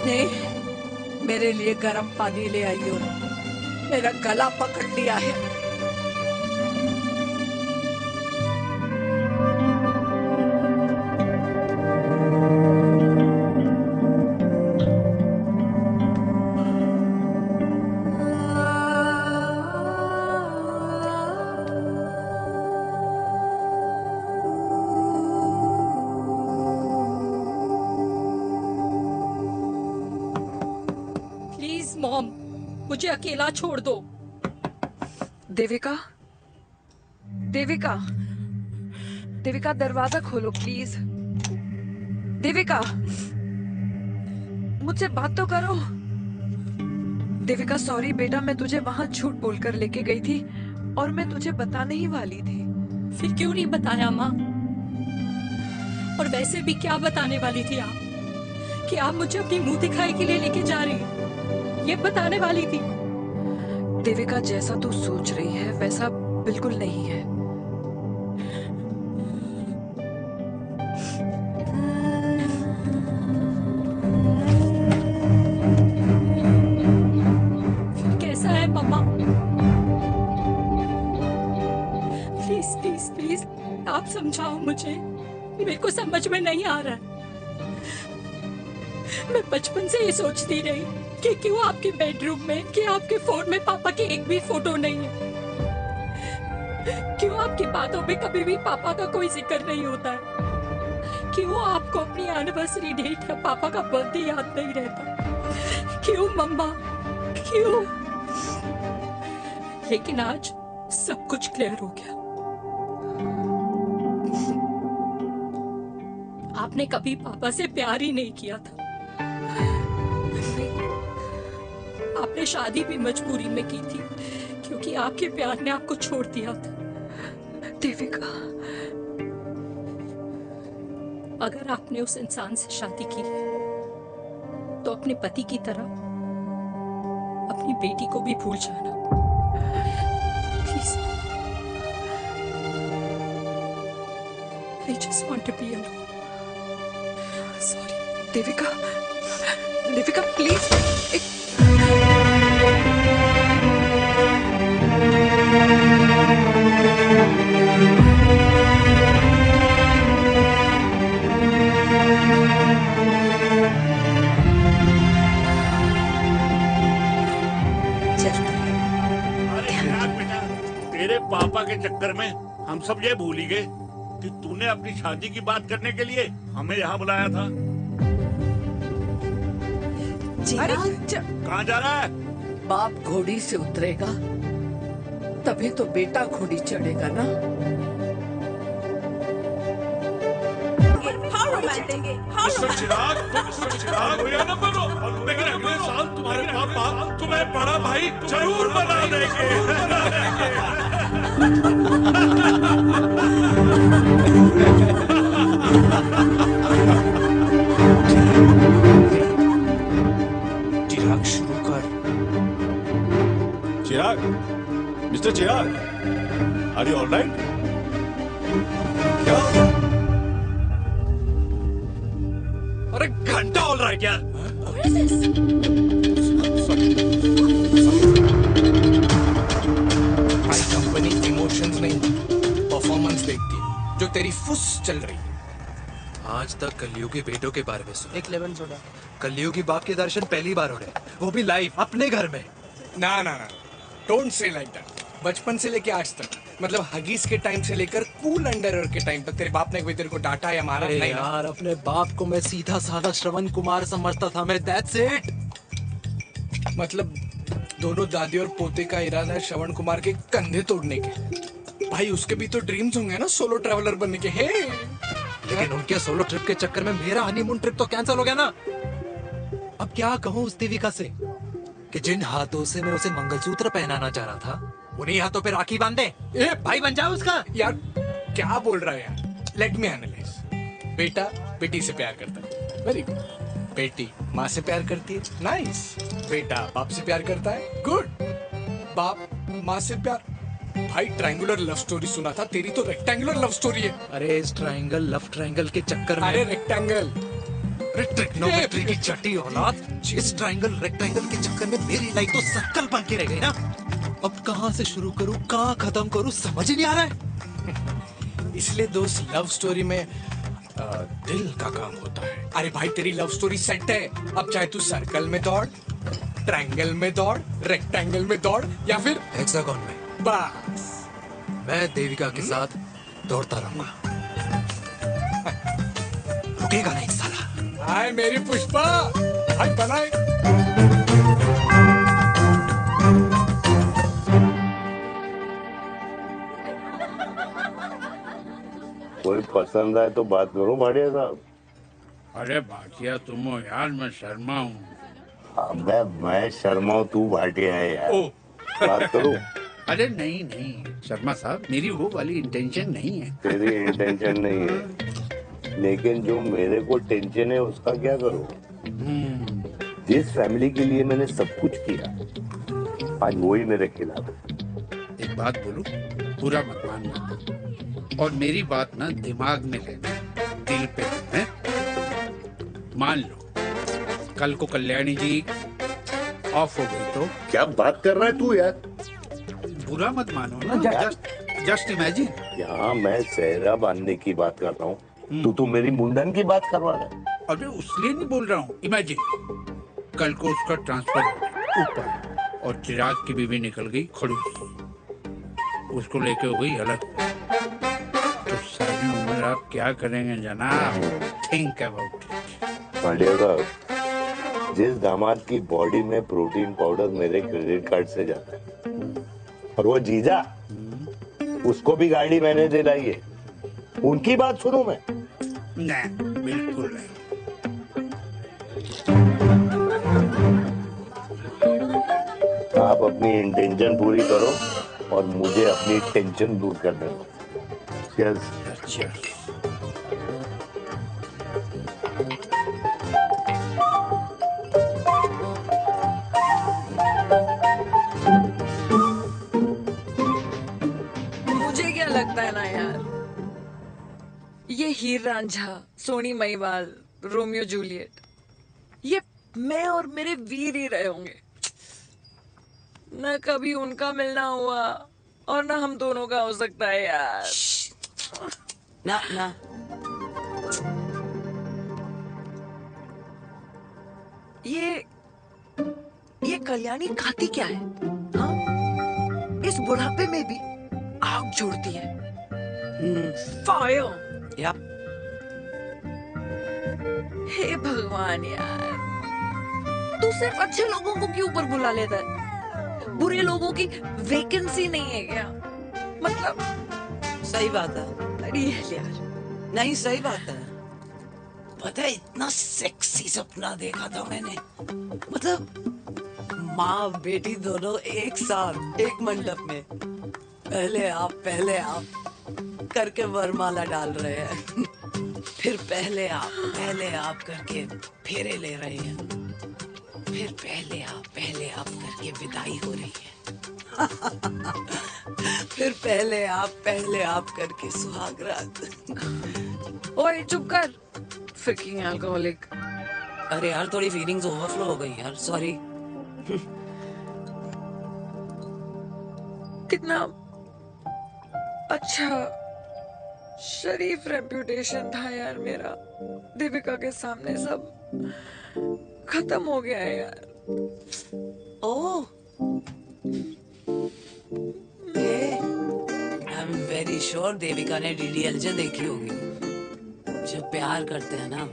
स्नेह, मेरे लिए गर्म पानी ले आई हो। मेरा गला पकड़ लिया है। प्लीज मॉम, मुझे अकेला छोड़ दो। देविका, देविका, देविका दरवाजा खोलो प्लीज। देविका, मुझसे बात तो करो। देविका सॉरी बेटा, मैं तुझे वहां झूठ बोलकर लेके गई थी और मैं तुझे बताने ही वाली थी। फिर क्यों नहीं बताया माँ? और वैसे भी क्या बताने वाली थी आप? कि आप मुझे अपनी मुंह दिखाई के लिए लेके जा रही हैं? ये बताने वाली थी। देविका जैसा तू सोच रही है वैसा बिल्कुल नहीं है। कैसा है मम्मा? प्लीज प्लीज प्लीज आप समझाओ मुझे, मेरे को समझ में नहीं आ रहा है। मैं बचपन से ये सोचती रही कि क्यों आपके बेडरूम में, कि आपके फोन में पापा की एक भी फोटो नहीं है। क्यों आपकी बातों में कभी भी पापा का कोई जिक्र नहीं होता है। क्यों आपको अपनी एनिवर्सरी डेट या पापा का बर्थडे याद नहीं रहता। क्यों मम्मा, क्यों? लेकिन आज सब कुछ क्लियर हो गया। आपने कभी पापा से प्यार ही नहीं किया था। आपने शादी भी मजबूरी में की थी क्योंकि आपके प्यार ने आपको छोड़ दिया था। देविका, अगर आपने उस इंसान से शादी की है तो अपने पति की तरह अपनी बेटी को भी भूल जाना please. I just want to be alone. Sorry. Devika, Devika please. तेरे पापा के चक्कर में हम सब ये भूल ही गए कि तूने अपनी शादी की बात करने के लिए हमें यहाँ बुलाया था। अरे कहाँ जा रहा है? बाप घोड़ी से उतरेगा तभी तो बेटा घोड़ी चढ़ेगा ना। मिस्टर चिराग, मिस्टर चिराग भैया न बनो, लेकिन अगले साल तुम्हारे पापा तुम्हें बड़ा भाई जरूर बना चिराग शुरू कर। Chirag, mister Chirag, are you alright? अरे घंटा ऑलराइट यार। भाई कंपनी इमोशंस नहीं परफॉर्मेंस देखती है, जो तेरी फुस चल रही है। आज तक कलयुगी बेटों के बारे में सुना। एक लेमन सोडा। कलयुगी बाप के दर्शन पहली बार हो रहे हैं, वो भी लाइव अपने घर में। ना ना ना, डोंट से लाइक दैट। बचपन से लेके आज तक, मतलब हगीज के टाइम से लेकर कूल अंडरवेयर के टाइम तक तेरे बाप ने कोई तेरे को डांटा या मारा नहीं? यार अपने बाप को मैं सीधा साधा श्रवण कुमार समझता था मैं, दैट्स इट। मतलब दोनों दादी और पोते का इरादा है श्रवण कुमार के कंधे तोड़ने के। भाई उसके भी तो ड्रीम्स होंगे ना सोलो ट्रैवलर बनने के। हे लेकिन उनके सोलो ट्रिप के चक्कर में मेरा हनीमून ट्रिप तो कैंसिल हो गया ना। अब क्या कहूँ उस देविका से कि जिन हाथों से मैं उसे मंगलसूत्र पहनाना चाह रहा था उन्हीं हाथों पे राखी बांध दे। ए भाई बन जाओ उसका। यार क्या बोल रहा है यार? Let me analyse. बेटा बेटी से प्यार करता है, वेरी गुड। बेटी माँ से प्यार करती है, नाइस। बेटा बाप से प्यार करता है, गुड। बाप माँ से प्यार। भाई ट्रायंगुलर लव स्टोरी सुना था, तेरी तो रेक्टेंगुलर लव स्टोरी है। अरे इस ट्रायंगल लव ट्रायंगल के चक्कर में। अरे रेक्टेंगल ट्रिग्नोमेट्री की चट्टी औलाद, इस ट्रायंगल रेक्टेंगल के चक्कर में मेरी लाइफ तो सर्कल बन के रह गई ना। अब कहाँ से शुरू करूँ, कहाँ खत्म करूँ, समझ ही नहीं आ रहा है। इसलिए दोस्त लव स्टोरी में दिल का काम होता है। अरे भाई तेरी लव स्टोरी सेट है, अब चाहे तू सर्कल में दौड़, ट्रायंगल में दौड़, रेक्टेंगल में दौड़ या फिर हेक्सागोन में, बस मैं देविका के साथ दौड़ता रहूंगा। रुकेगा नहीं साला। हाय मेरी पुष्पा, हाय बनाए। कोई पसंद आए तो बात करो भाटिया साहब। अरे भाटिया तुम हो यार, मैं शर्मा हूँ। अबे मैं शर्मा हूँ, तू भाटिया है यार। बात करो। अरे नहीं नहीं शर्मा साहब, मेरी वो वाली इंटेंशन नहीं है। तेरी इंटेंशन नहीं है, लेकिन जो मेरे को टेंशन है उसका क्या करूँ। जिस फैमिली के लिए मैंने सब कुछ किया, आज वही मेरे खिलाफ है। एक बात बोलूं, बुरा मत मानना, और मेरी बात ना दिमाग में लेना, दिल पे है। मान लो कल को कल्याणी जी ऑफ हो गई तो क्या बात कर रहा है तू यार। बुरा मत मानो ना, जस्ट इमेजिन। यहाँ मैं सेहरा बांधने की बात कर रहा हूँ, तू मेरी मुंडन की बात करवा रहा है। अरे उसलिए नहीं बोल रहा हूँ, इमेजिन कल को उसका ट्रांसफर हो गया ऊपर और चिराग की बीवी निकल गई खड़ूस, उसको लेके हो गई अलग। तो सारी उम्र आप क्या करेंगे जनाब, थिंक अबाउट इट। भाटिया साहब, जिस दामाद की बॉडी में प्रोटीन पाउडर मेरे क्रेडिट कार्ड से जाता है, और वो जीजा, उसको भी गाड़ी मैंने दिलाई है, उनकी बात सुनूं मैं? नहीं, बिल्कुल नहीं। आप अपनी इंटेंशन पूरी करो और मुझे अपनी टेंशन दूर करने दो। Cheers. मुझे क्या लगता है ना यार, ये हीर रांझा, सोनी महिवाल, रोमियो जूलियट, ये मैं और मेरे वीर ही रहे होंगे। न कभी उनका मिलना हुआ और ना हम दोनों का हो सकता है यार। ना ना ये कल्याणी खाती क्या है हाँ? इस बुढ़ापे में भी आग जोड़ती है। फायर। हे भगवान यार, तू सिर्फ अच्छे लोगों को क्यों ऊपर बुला लेता है? बुरे लोगों की वैकेंसी नहीं है क्या? मतलब सही बात है। अरे यार नहीं सही बात है। पता है इतना सेक्सी सपना देखा था मैंने, मतलब माँ बेटी दोनों एक साथ एक मंडप में, पहले आप करके वरमाला डाल रहे हैं, फिर पहले आप करके फेरे ले रहे हैं, फिर पहले आप करके विदाई हो रही है, फिर पहले आप करके सुहाग रात। ओए चुप कर, फ्रिकिंग अल्कोहलिक। अरे यार थोड़ी फीलिंग्स ओवरफ्लो हो गई यार, सॉरी। कितना अच्छा शरीफ रेप्यूटेशन था यार मेरा, देविका के सामने सब खत्म हो गया है यार। Oh, I am very sure Devika ने डीडीएलजे देखी होगी। जब प्यार करते हैं ना,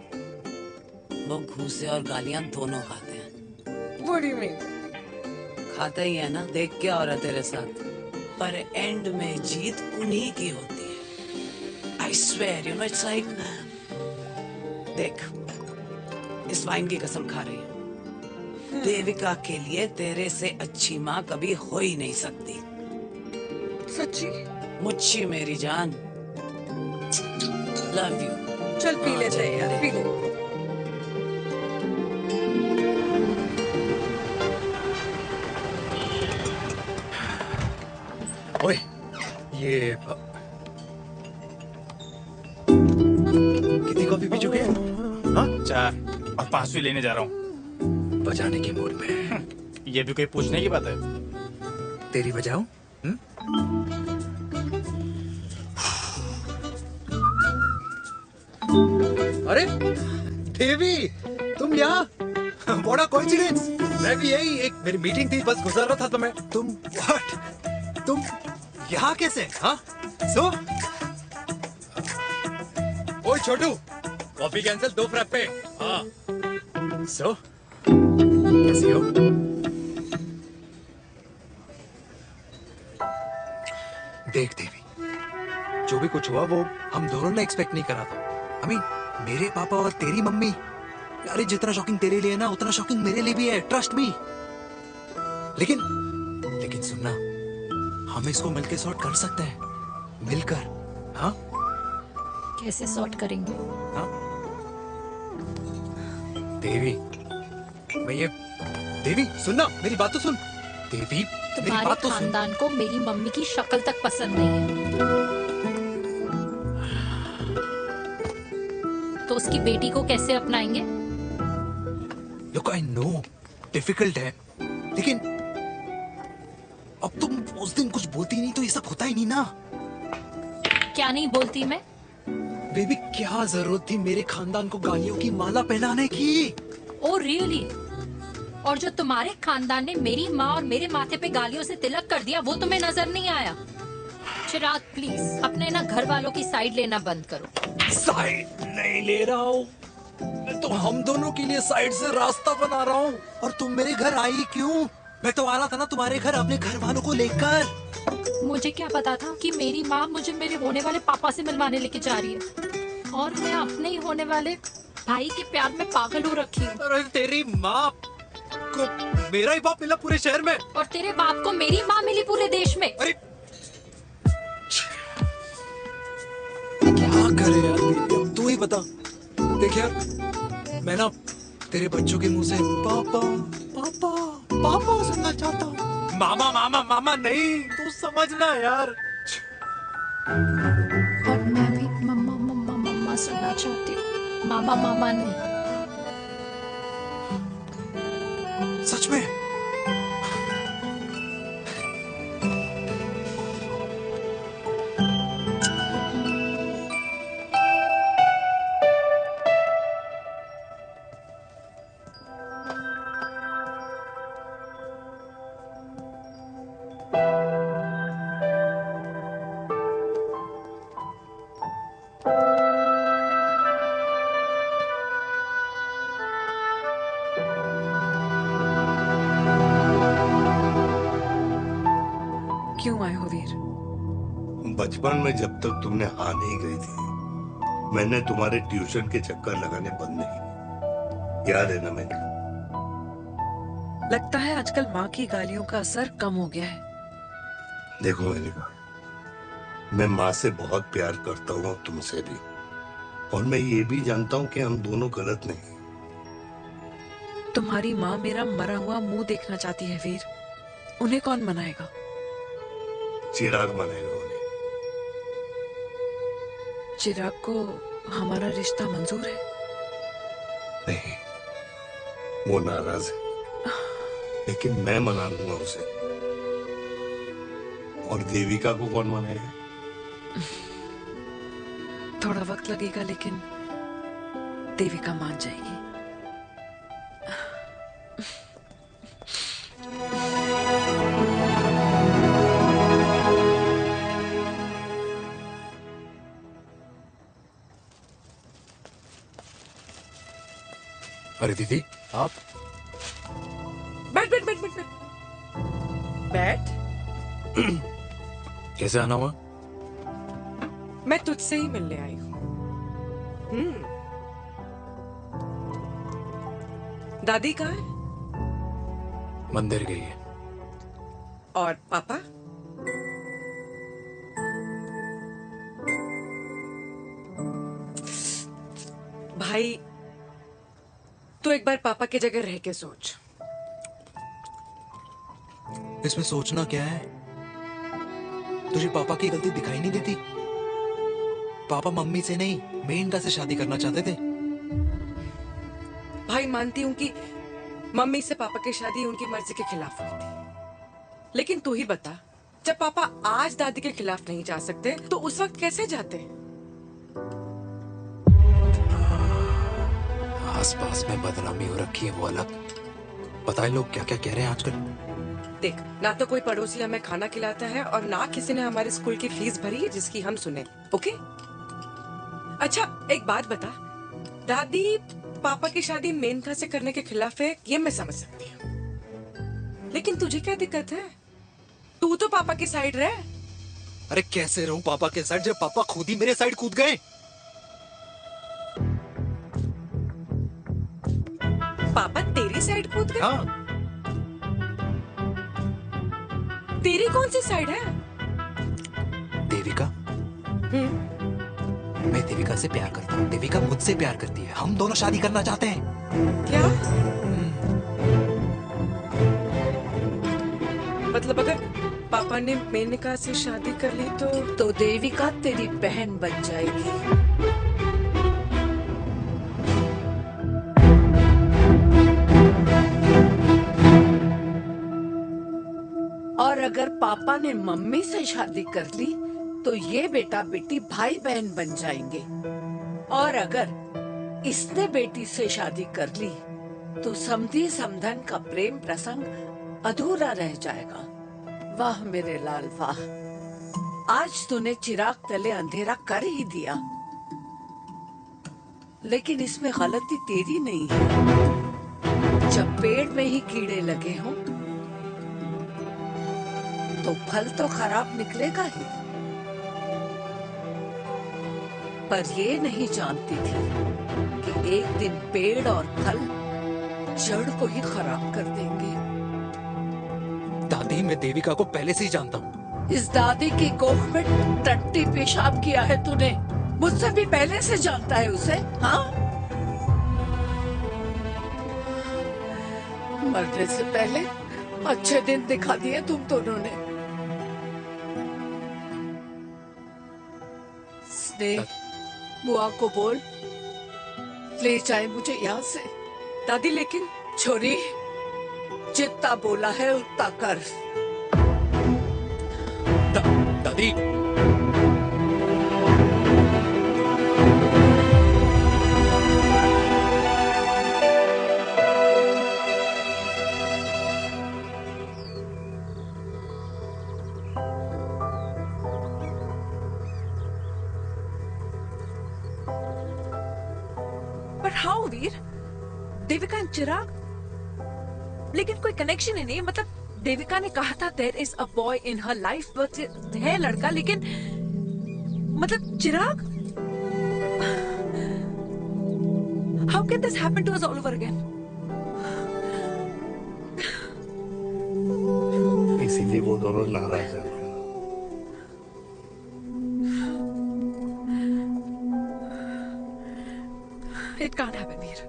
वो घूसे और गालियां दोनों खाते हैं। What do you mean? खाते ही है ना, देख क्या हो रहा है तेरे साथ, पर एंड में जीत उन्हीं की होती है। I swear, you know, it's like, देख, इस वाइन की कसम खा रही है, देविका के लिए तेरे से अच्छी माँ कभी हो ही नहीं सकती। सच्ची? मुच्छी मेरी जान, लव यू। चल पी लेते हैं यार, पी ले। ओए, ये कितनी कॉफी पी चुके हैं? हाँ? 4 और 5वीं लेने जा रहा हूँ। बजाने के मूड में। ये भी कोई पूछने की बात है? तेरी बजाऊं? अरे देवी, तुम यहाँ? बड़ा कोइंसिडेंस। मैं भी यही, एक मेरी मीटिंग थी, बस गुजर रहा था तो मैं तुम यहाँ कैसे? हाँ? सो ओए छोटू, कॉफी कैंसिल, 2 फ्रैप्पे। हाँ। सो कैसी हो? देख देवी, जो भी कुछ हुआ वो हम दोनों ने एक्सपेक्ट नहीं करा था। I mean, मेरे पापा और तेरी मम्मी, अरे जितना शॉकिंग तेरे लिए ना उतना शॉकिंग मेरे लिए भी है, ट्रस्ट मी। लेकिन सुनना, हम इसको मिलकर सॉर्ट कर सकते हैं, मिलकर। हाँ? कैसे सॉर्ट करेंगे? हाँ? देवी, देवी सुनना, मेरी बात तो सुन। देवी, मेरी तुम्हारे बात तो सुन। खानदान को मेरी मम्मी की शक्ल तक पसंद नहीं है, तो उसकी बेटी को कैसे अपनाएंगे? Look, I know, difficult है, लेकिन अब तुम उस दिन कुछ बोलती नहीं तो ये सब होता ही नहीं ना। क्या नहीं बोलती मैं? बेबी, क्या जरूरत थी मेरे खानदान को गालियों की माला पहनाने की? Oh really? और जो तुम्हारे खानदान ने मेरी माँ और मेरे माथे पे गालियों से तिलक कर दिया, वो तुम्हें नजर नहीं आया? चिराग प्लीज अपने ना घर वालों की साइड लेना बंद करो। साइड नहीं ले रहा हूँ, मैं तो हम दोनों के लिए साइड से रास्ता बना रहा हूँ। और तुम मेरे घर आई क्यों? मैं तो आ रहा था ना तुम्हारे घर अपने घर वालों को लेकर। मुझे क्या पता था कि मेरी माँ मुझे मेरे होने वाले पापा से मिलवाने लेके जा रही है, और मैं अपने ही होने वाले भाई के प्यार में पागल हो रखी हूँ। अरे तेरी माँ को मेरा ही बाप मिला पूरे शहर में, और तेरे बाप को मेरी माँ मिली पूरे देश में। अरे क्या करे यार बेटी, अब तू ही बता। देख यार, मैं ना तेरे बच्चों के मुंह से पापा पापा पापा सुनना चाहता हूँ। मामा मामा मामा नहीं, तू समझना यार। और मैं भी मम्मा मम्मा मम्मा सुनना चाहती हूँ, मामा मामा नहीं। सच में? क्यों आए हो वीर? बचपन में जब तक तुमने हाँ नहीं कही थी, मैंने तुम्हारे ट्यूशन के चक्कर लगाने बंद नहीं किए। याद है ना मैंने? लगता है आजकल माँ की गालियों का असर कम हो गया है। देखो मेलिका, मैं माँ से बहुत प्यार करता हूँ, तुमसे भी, और मैं ये भी जानता हूँ कि हम दोनों गलत नहीं। तुम्हारी माँ मेरा मरा हुआ मुंह देखना चाहती है वीर, उन्हें कौन मनाएगा? चिराग मनाएगा उन्हें। चिराग को हमारा रिश्ता मंजूर है? नहीं, वो नाराज है, लेकिन मैं मना लूंगा उसे। और देविका को कौन मनाएगा? थोड़ा वक्त लगेगा, लेकिन देविका मान जाएगी। अरे दीदी, आप बैठ बैठ बैठ बैठ बैठ। कैसे आना हुआ? मैं तुझसे ही मिलने आई हूँ। दादी कहाँ है? मंदिर गई है। और पापा? भाई, तू एक बार पापा की जगह रह के सोच। इसमें सोचना क्या है? तुझे पापा की गलती दिखाई नहीं देती? पापा मम्मी से नहीं, मेनका से शादी करना चाहते थे। भाई मानती हूँ कि मम्मी से पापा की शादी उनकी मर्जी के खिलाफ हुई थी, लेकिन तू ही बता, जब पापा आज दादी के खिलाफ नहीं जा सकते तो उस वक्त कैसे जाते? आसपास में बदनामी हो रखी है वो अलग, पता है लोग क्या क्या कह रहे हैं आजकल। देख, ना तो कोई पड़ोसी हमें खाना खिलाता है और ना किसी ने हमारे स्कूल की फीस भरी है जिसकी हम सुने। ओके? अच्छा एक बात बता, दादी पापा की शादी मेनका से करने के खिलाफ है, ये मैं समझ सकती हूँ, लेकिन तुझे क्या दिक्कत है? तू तो पापा की साइड रहे। अरे कैसे रहूं पापा के साइड जब पापा खुद ही मेरे साइड कूद गए? पापा तेरी साइड कूद गए? हाँ। तेरी कौन सी साइड है? देविका। मैं देविका से प्यार करता हूँ, देविका मुझसे प्यार करती है, हम दोनों शादी करना चाहते हैं। क्या? मतलब अगर पापा ने मेनका से शादी कर ली तो देविका तेरी बहन बन जाएगी। और अगर पापा ने मम्मी से शादी कर ली तो ये बेटा बेटी भाई बहन बन जाएंगे। और अगर इसने बेटी से शादी कर ली तो समधी समधन का प्रेम प्रसंग अधूरा रह जाएगा। वाह मेरे लाल वाह, आज तूने चिराग तले अंधेरा कर ही दिया, लेकिन इसमें गलती तेरी नहीं है। जब पेड़ में ही कीड़े लगे हों तो फल तो खराब निकलेगा ही। पर ये नहीं जानती थी कि एक दिन पेड़ और फल जड़ को ही खराब कर देंगे। दादी मैं देविका को पहले से ही जानता हूँ। इस दादी की कोख में टट्टी पेशाब किया है तूने, मुझसे भी पहले से जानता है उसे। हाँ, मरने से पहले अच्छे दिन दिखा दिए तुम दोनों ने। स्नेह, बुआ को बोल ले जाए मुझे यहाँ से। दादी लेकिन छोरी, जितना बोला है उतना कर। दादी But how, Veer? Devika and Chirag, लेकिन कोई कनेक्शन ही नहीं। मतलब देविका ने कहा था there is a boy in her life, but है लड़का, लेकिन मतलब Chirag, how can this happen to us all over again? इसीलिए वो दोनों नाराज हैं। It can't happen, वीर।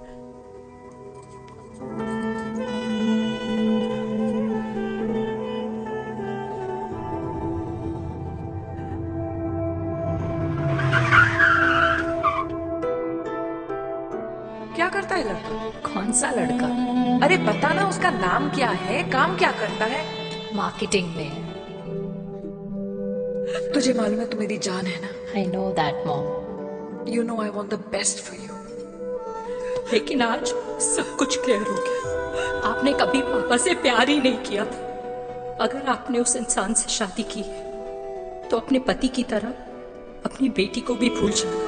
क्या करता है लड़का? कौन सा लड़का? अरे बता ना, उसका नाम क्या है, काम क्या करता है? मार्केटिंग में। तुझे मालूम है तू मेरी जान है ना? I know that, Mom. You know I want the best for you. लेकिन आज सब कुछ क्लियर हो गया। आपने कभी पापा से प्यार ही नहीं किया था। अगर आपने उस इंसान से शादी की तो अपने पति की तरह अपनी बेटी को भी भूल जाना।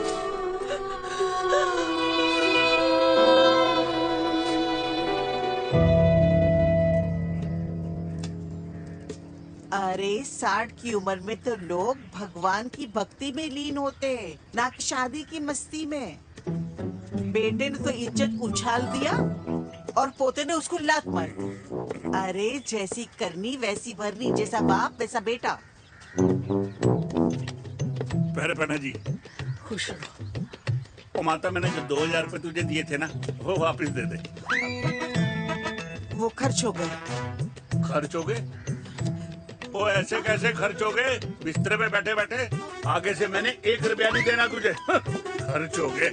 अरे 60 की उम्र में तो लोग भगवान की भक्ति में लीन होते हैं, ना कि शादी की मस्ती में। बेटे ने तो इज्जत उछाल दिया और पोते ने उसको लात मार दी। अरे जैसी करनी वैसी भरनी, जैसा बाप वैसा बेटा। पहले पहना जी, खुश रहो। ओ माता, मैंने जो 2000 रुपए तुझे दिए थे ना, वो वापस दे दे। वो खर्च हो गए। खर्च हो गए? वो ऐसे कैसे खर्च हो गए? बिस्तर पे बैठे बैठे। आगे से मैंने 1 रुपया नहीं देना तुझे। खर्च हो गए।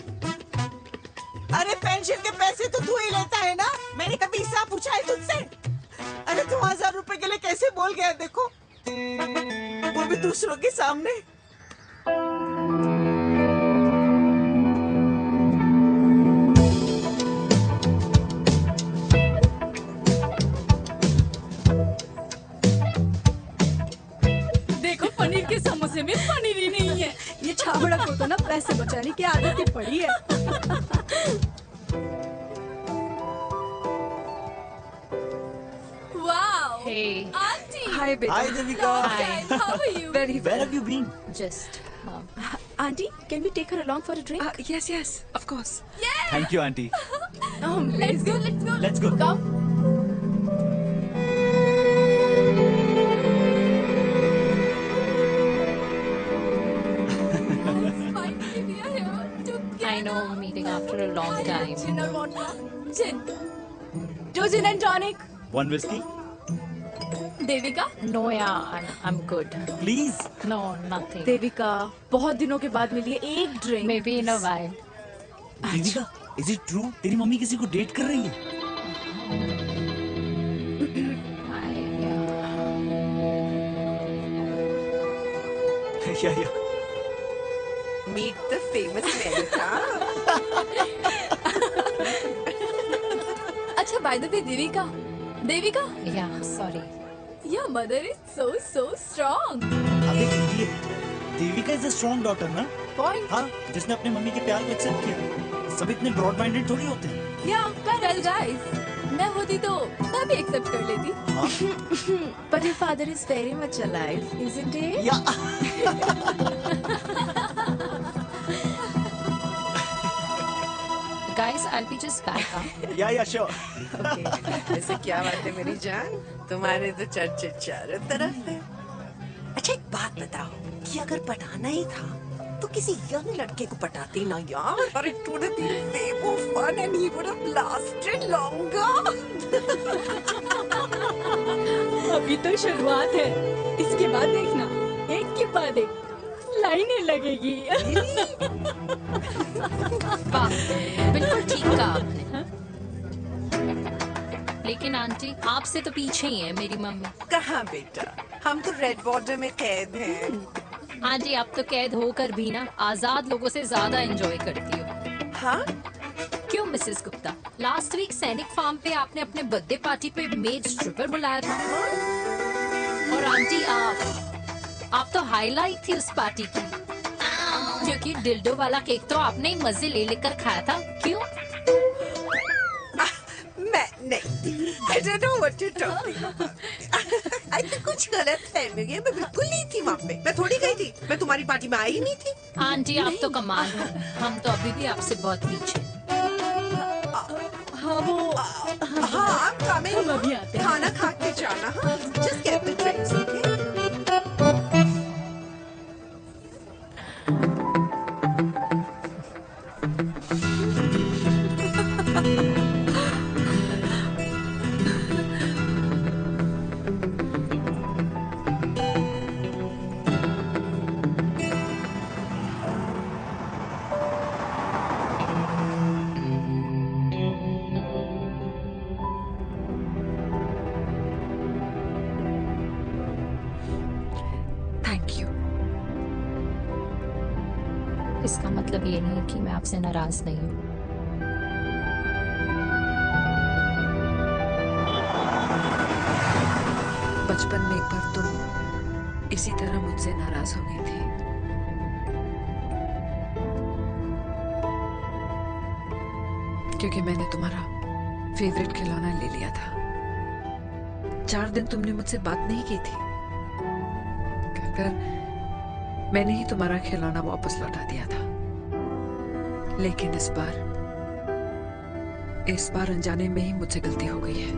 अरे पेंशन के पैसे तो तू ही लेता है ना, मैंने कभी हिसाब पूछा है तुझसे? अरे 2000 रुपए के लिए कैसे बोल गया देखो, वो भी दूसरों के सामने। देखो पनीर के समोसे में पनीर ही नहीं है। ये छाबड़ा को तो ना पैसे बचाने की आदत ही पड़ी है। Wow! Hey. Auntie! Hi, beta. Hi, Devika. Hi. How are you? Very well. Where have you been? Just. Auntie, can we take her along for a drink? Yes, yes, of course. Thank you, auntie. Oh, let's go, let's go. Let's go. Come. I know, meeting after a long time. Gin or vodka? Gin. Two gin and tonic. One whiskey? Devika? No, yeah, I'm good. Please. No, nothing. Devika, बहुत दिनों के बाद मिली है, एक drink. Maybe in a while. Devika, is it true? तेरी mummy किसी को date कर रही है? Yeah. Meet the famous America. अच्छा, by the way, Devika. Devika? Yeah, sorry. Your mother is so strong. अबे idiot, Devika is a strong daughter ना? Point. हाँ, जिसने अपने मम्मी के प्यार को एक्सेप्ट किया। सब इतने ब्रॉड माइंडेड थोड़ी होते हैं। Yeah, well guys, मैं होती तो मैं भी एक्सेप्ट कर लेती. But your father is very much alive, isn't he? Guys, I'll be just back. Yeah, sure. ऐसे क्या बात है मेरी जान, तुम्हारे तो चर्चे चारों तरफ है। अच्छा एक बात बताओ कि अगर पटाना ही था तो किसी यंग लड़के को पटाती ना यार। और it would have been way more fun and he would have lasted longer. अभी तो शुरुआत है, इसके बाद देखना, एक के बाद एक लाइनें लगेगी. वाह, बिल्कुल ठीक कहा आपने. लेकिन आंटी, आपसे तो पीछे ही है मेरी मम्मी. कहाँ बेटा, हम तो रेड बॉर्डर में कैद हैं. आंटी, आप तो कैद होकर भी ना आजाद लोगों से ज्यादा एंजॉय करती हो. हाँ? क्यों मिसेस गुप्ता, लास्ट वीक सैनिक फार्म पे आपने अपने बर्थडे पार्टी पे मेड स्ट्रिपर बुलाया था. और आंटी, आप तो हाईलाइट थी उस पार्टी की, क्योंकि डिल्डो वाला केक तो आपने ही मजे ले लेकर खाया था. क्यों? मैं नहीं, I don't know what you're talking about. I think कुछ गलत है मेरी, मैं बिल्कुल नहीं थी वहाँ पे. मैं थोड़ी गई थी, मैं तुम्हारी पार्टी में आई नहीं थी. आंटी, आप तो कमाल हो, हम तो अभी भी आपसे बहुत पीछे. हाँ वो, हाँ हम अभी आते हैं. खाना खा के जाना. हाँ, just get the drinks, okay? इसका मतलब ये नहीं कि मैं आपसे नाराज नहीं हूँ. बचपन में एक बार तुम इसी तरह मुझसे नाराज हो गई थी. क्योंकि मैंने तुम्हारा फेवरेट खिलौना ले लिया था. 4 दिन तुमने मुझसे बात नहीं की थी. कहकर मैंने ही तुम्हारा खिलौना वापस लौटा दिया था. लेकिन इस बार अनजाने में ही मुझसे गलती हो गई है.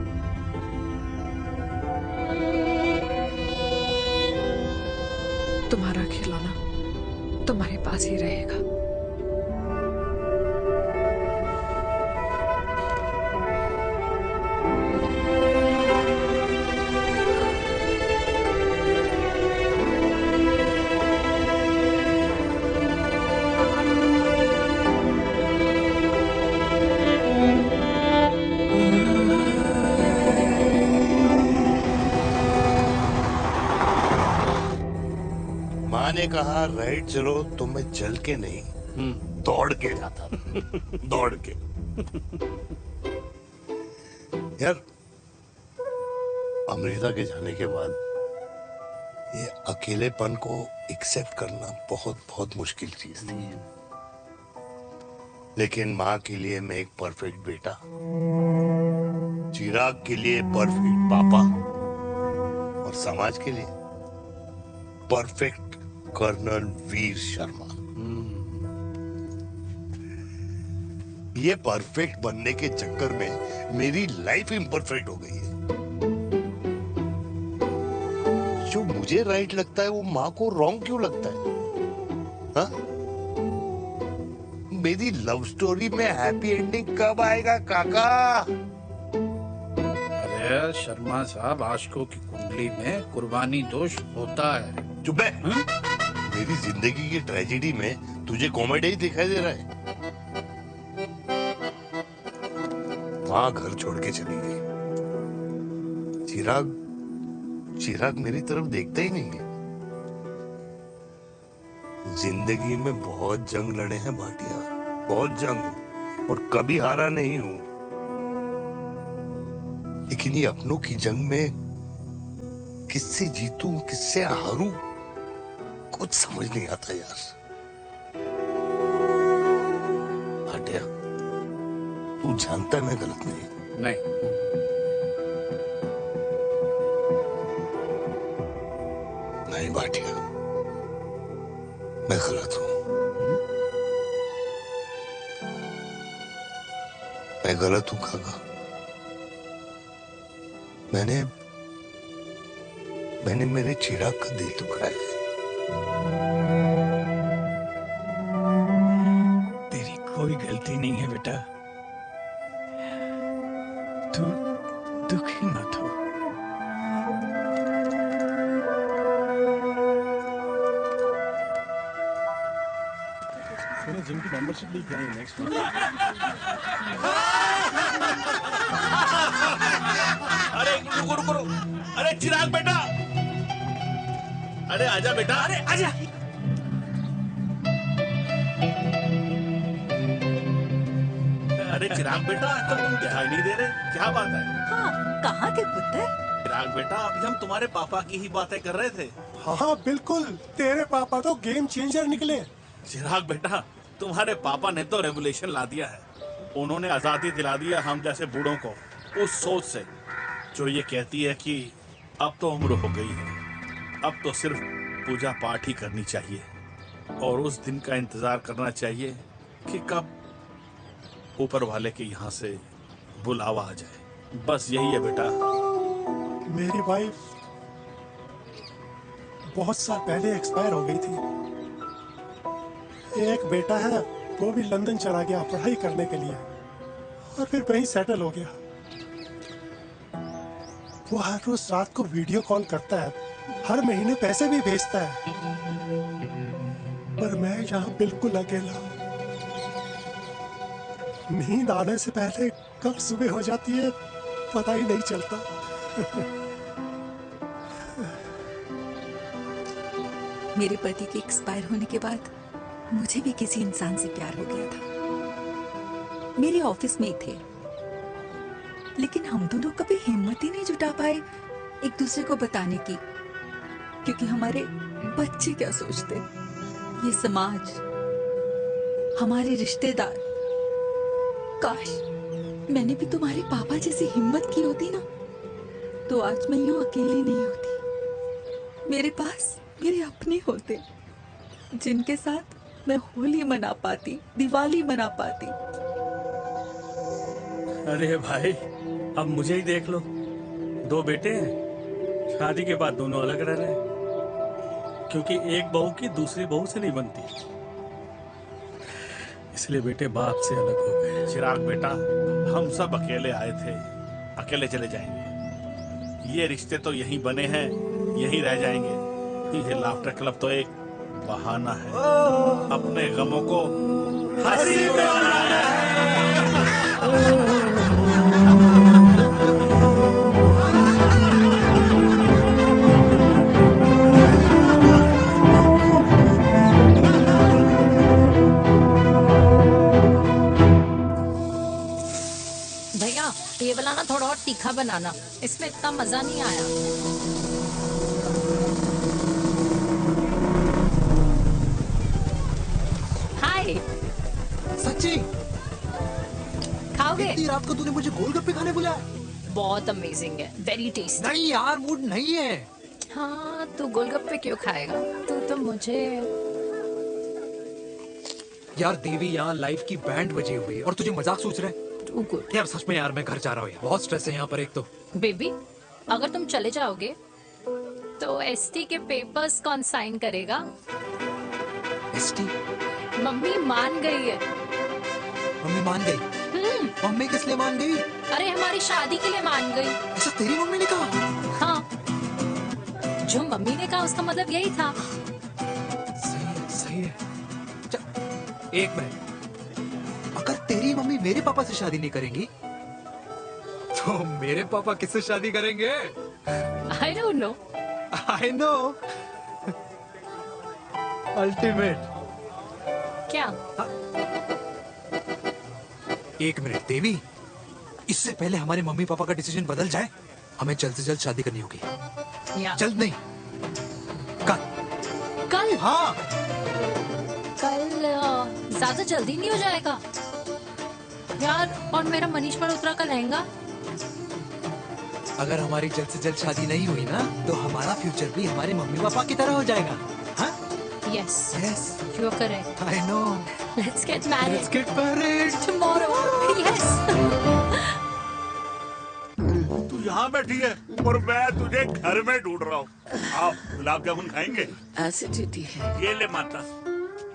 तुम्हारा खिलौना तुम्हारे पास ही रहेगा. माँ ने कहा राइट चलो तो मैं चल के नहीं दौड़ के जाता था। दौड़ के। यार अमृता के जाने के बाद ये अकेलेपन को एक्सेप्ट करना बहुत बहुत मुश्किल चीज थी। लेकिन माँ के लिए मैं एक परफेक्ट बेटा, चिराग के लिए परफेक्ट पापा और समाज के लिए परफेक्ट कर्नल वीर शर्मा। ये परफेक्ट बनने के चक्कर में मेरी लाइफ इम्परफेक्ट हो गई है। जो मुझे राइट लगता है वो माँ को रॉन्ग क्यों लगता है? हाँ? मेरी लव स्टोरी में हैप्पी एंडिंग कब आएगा काका? अरे शर्मा साहब, आशिकों की कुंडली में कुर्बानी दोष होता है। चुप है। मेरी जिंदगी की ट्रेजेडी में तुझे कॉमेडी ही दिखाई दे रहा है। माँ घर छोड़ के चली गई। चिराग मेरी तरफ देखता ही नहीं है। जिंदगी में बहुत जंग लड़े हैं भाटिया, बहुत जंग, और कभी हारा नहीं हूं। लेकिन ये अपनों की जंग में किससे जीतूं किससे हारूं कुछ समझ नहीं आता यार। भाटिया तू जानता है मैं गलत नहीं। नहीं भाटिया, मैं गलत हूं। मैं गलत हूं काका। मैंने मेरे चिराग का दिल दुखाया है। तेरी कोई गलती नहीं है बेटा। तू दुखी मत हो। मैंने जिम की मेंबरशिप ली है नेक्स्ट मंथ। अरे रुको रुको रुको। अरे चिराग बेटा, अरे आजा बेटा, अरे आजा। अरे चिराग बेटा, तो तुम दिखाई नहीं दे रहे, क्या बात है? हाँ, कहाँ थे पुत्र? चिराग बेटा, अभी हम तुम्हारे पापा की ही बातें कर रहे थे। हाँ बिल्कुल, तेरे पापा तो गेम चेंजर निकले। चिराग बेटा, तुम्हारे पापा ने तो रेवोल्यूशन ला दिया है। उन्होंने आजादी दिला दिया हम जैसे बूढ़ों को उस सोच से जो ये कहती है कि अब तो उम्र हो गई है, अब तो सिर्फ पूजा पाठ ही करनी चाहिए और उस दिन का इंतजार करना चाहिए कि कब ऊपर वाले के यहाँ से बुलावा आ जाए। बस यही है बेटा। मेरी वाइफ बहुत साल पहले एक्सपायर हो गई थी। एक बेटा है, वो भी लंदन चला गया पढ़ाई करने के लिए और फिर वहीं सेटल हो गया। वो हर रोज रात को वीडियो कॉल करता है, हर महीने पैसे भी भेजता है, पर मैं यहाँ बिल्कुल अकेला हूँ। नींद आने से पहले कब सुबह हो जाती है पता ही नहीं चलता। मेरे पति के एक्सपायर होने के बाद मुझे भी किसी इंसान से प्यार हो गया था। मेरे ऑफिस में ही थे, लेकिन हम दोनों कभी हिम्मत ही नहीं जुटा पाए एक दूसरे को बताने की, क्योंकि हमारे बच्चे क्या सोचते, ये समाज, हमारे रिश्तेदार। काश मैंने भी तुम्हारे पापा जैसी हिम्मत की होती ना, तो आज मैं यूं अकेली नहीं होती। मेरे पास मेरे अपने होते जिनके साथ मैं होली मना पाती, दिवाली मना पाती। अरे भाई, अब मुझे ही देख लो, 2 बेटे हैं, शादी के बाद दोनों अलग रह रहे हैं, क्योंकि एक बहू की दूसरी बहू से नहीं बनती, इसलिए बेटे बाप से अलग हो गए। चिराग बेटा, हम सब अकेले आए थे, अकेले चले जाएंगे। ये रिश्ते तो यहीं बने हैं, यहीं रह जाएंगे। ये लाफ्टर क्लब तो एक बहाना है अपने गमों को हंसी में बनाना है। बनाना, इसमें इतना मजा नहीं आया। हाय। सच्ची? खाओगे? इतनी रात को तूने मुझे गोलगप्पे खाने बुलाया? बहुत अमेजिंग है, वेरी टेस्टी। नहीं यार, मूड नहीं है। हाँ, तू गोलगप्पे क्यों खाएगा? तू तो मुझे। यार देवी, यहाँ लाइफ की बैंड बजी हुई है और तुझे मजाक सोच रहा है? यार सच में यार, मैं घर जा रहा हूँ यार, बहुत स्ट्रेस है यहाँ पर एक तो। बेबी, अगर तुम चले जाओगे तो एसटी के पेपर्स कौन साइन करेगा? एसटी? मम्मी मान गई है। मम्मी मान गई? मम्मी किस लिए मान गई? अरे हमारी शादी के लिए मान गई। अच्छा, तेरी मम्मी ने कहा? हाँ, जो मम्मी ने कहा उसका मतलब यही था। सही है। एक मिनट, अगर तेरी मम्मी मेरे पापा से शादी नहीं करेंगी तो मेरे पापा किससे शादी करेंगे? I don't know. I know. Ultimate. क्या? एक मिनट देवी, इससे पहले हमारे मम्मी पापा का डिसीजन बदल जाए, हमें जल्द से जल्द शादी करनी होगी। जल्द नहीं, कल? हाँ, कल ज्यादा जल्दी नहीं हो जाएगा यार? और मेरा मनीष मल्होत्रा का लहंगा? अगर हमारी जल्द से जल्द शादी नहीं हुई ना, तो हमारा फ्यूचर भी हमारे मम्मी पापा की तरह हो जाएगा। हाँ? Yes. Yes. You are correct. I know. Let's get married. Let's get married tomorrow. Yes. तू यहाँ बैठी है और मैं तुझे घर में ढूंढ रहा हूँ। आप गुलाब जामुन खाएंगे? एसिडिटी है। ये ले माता,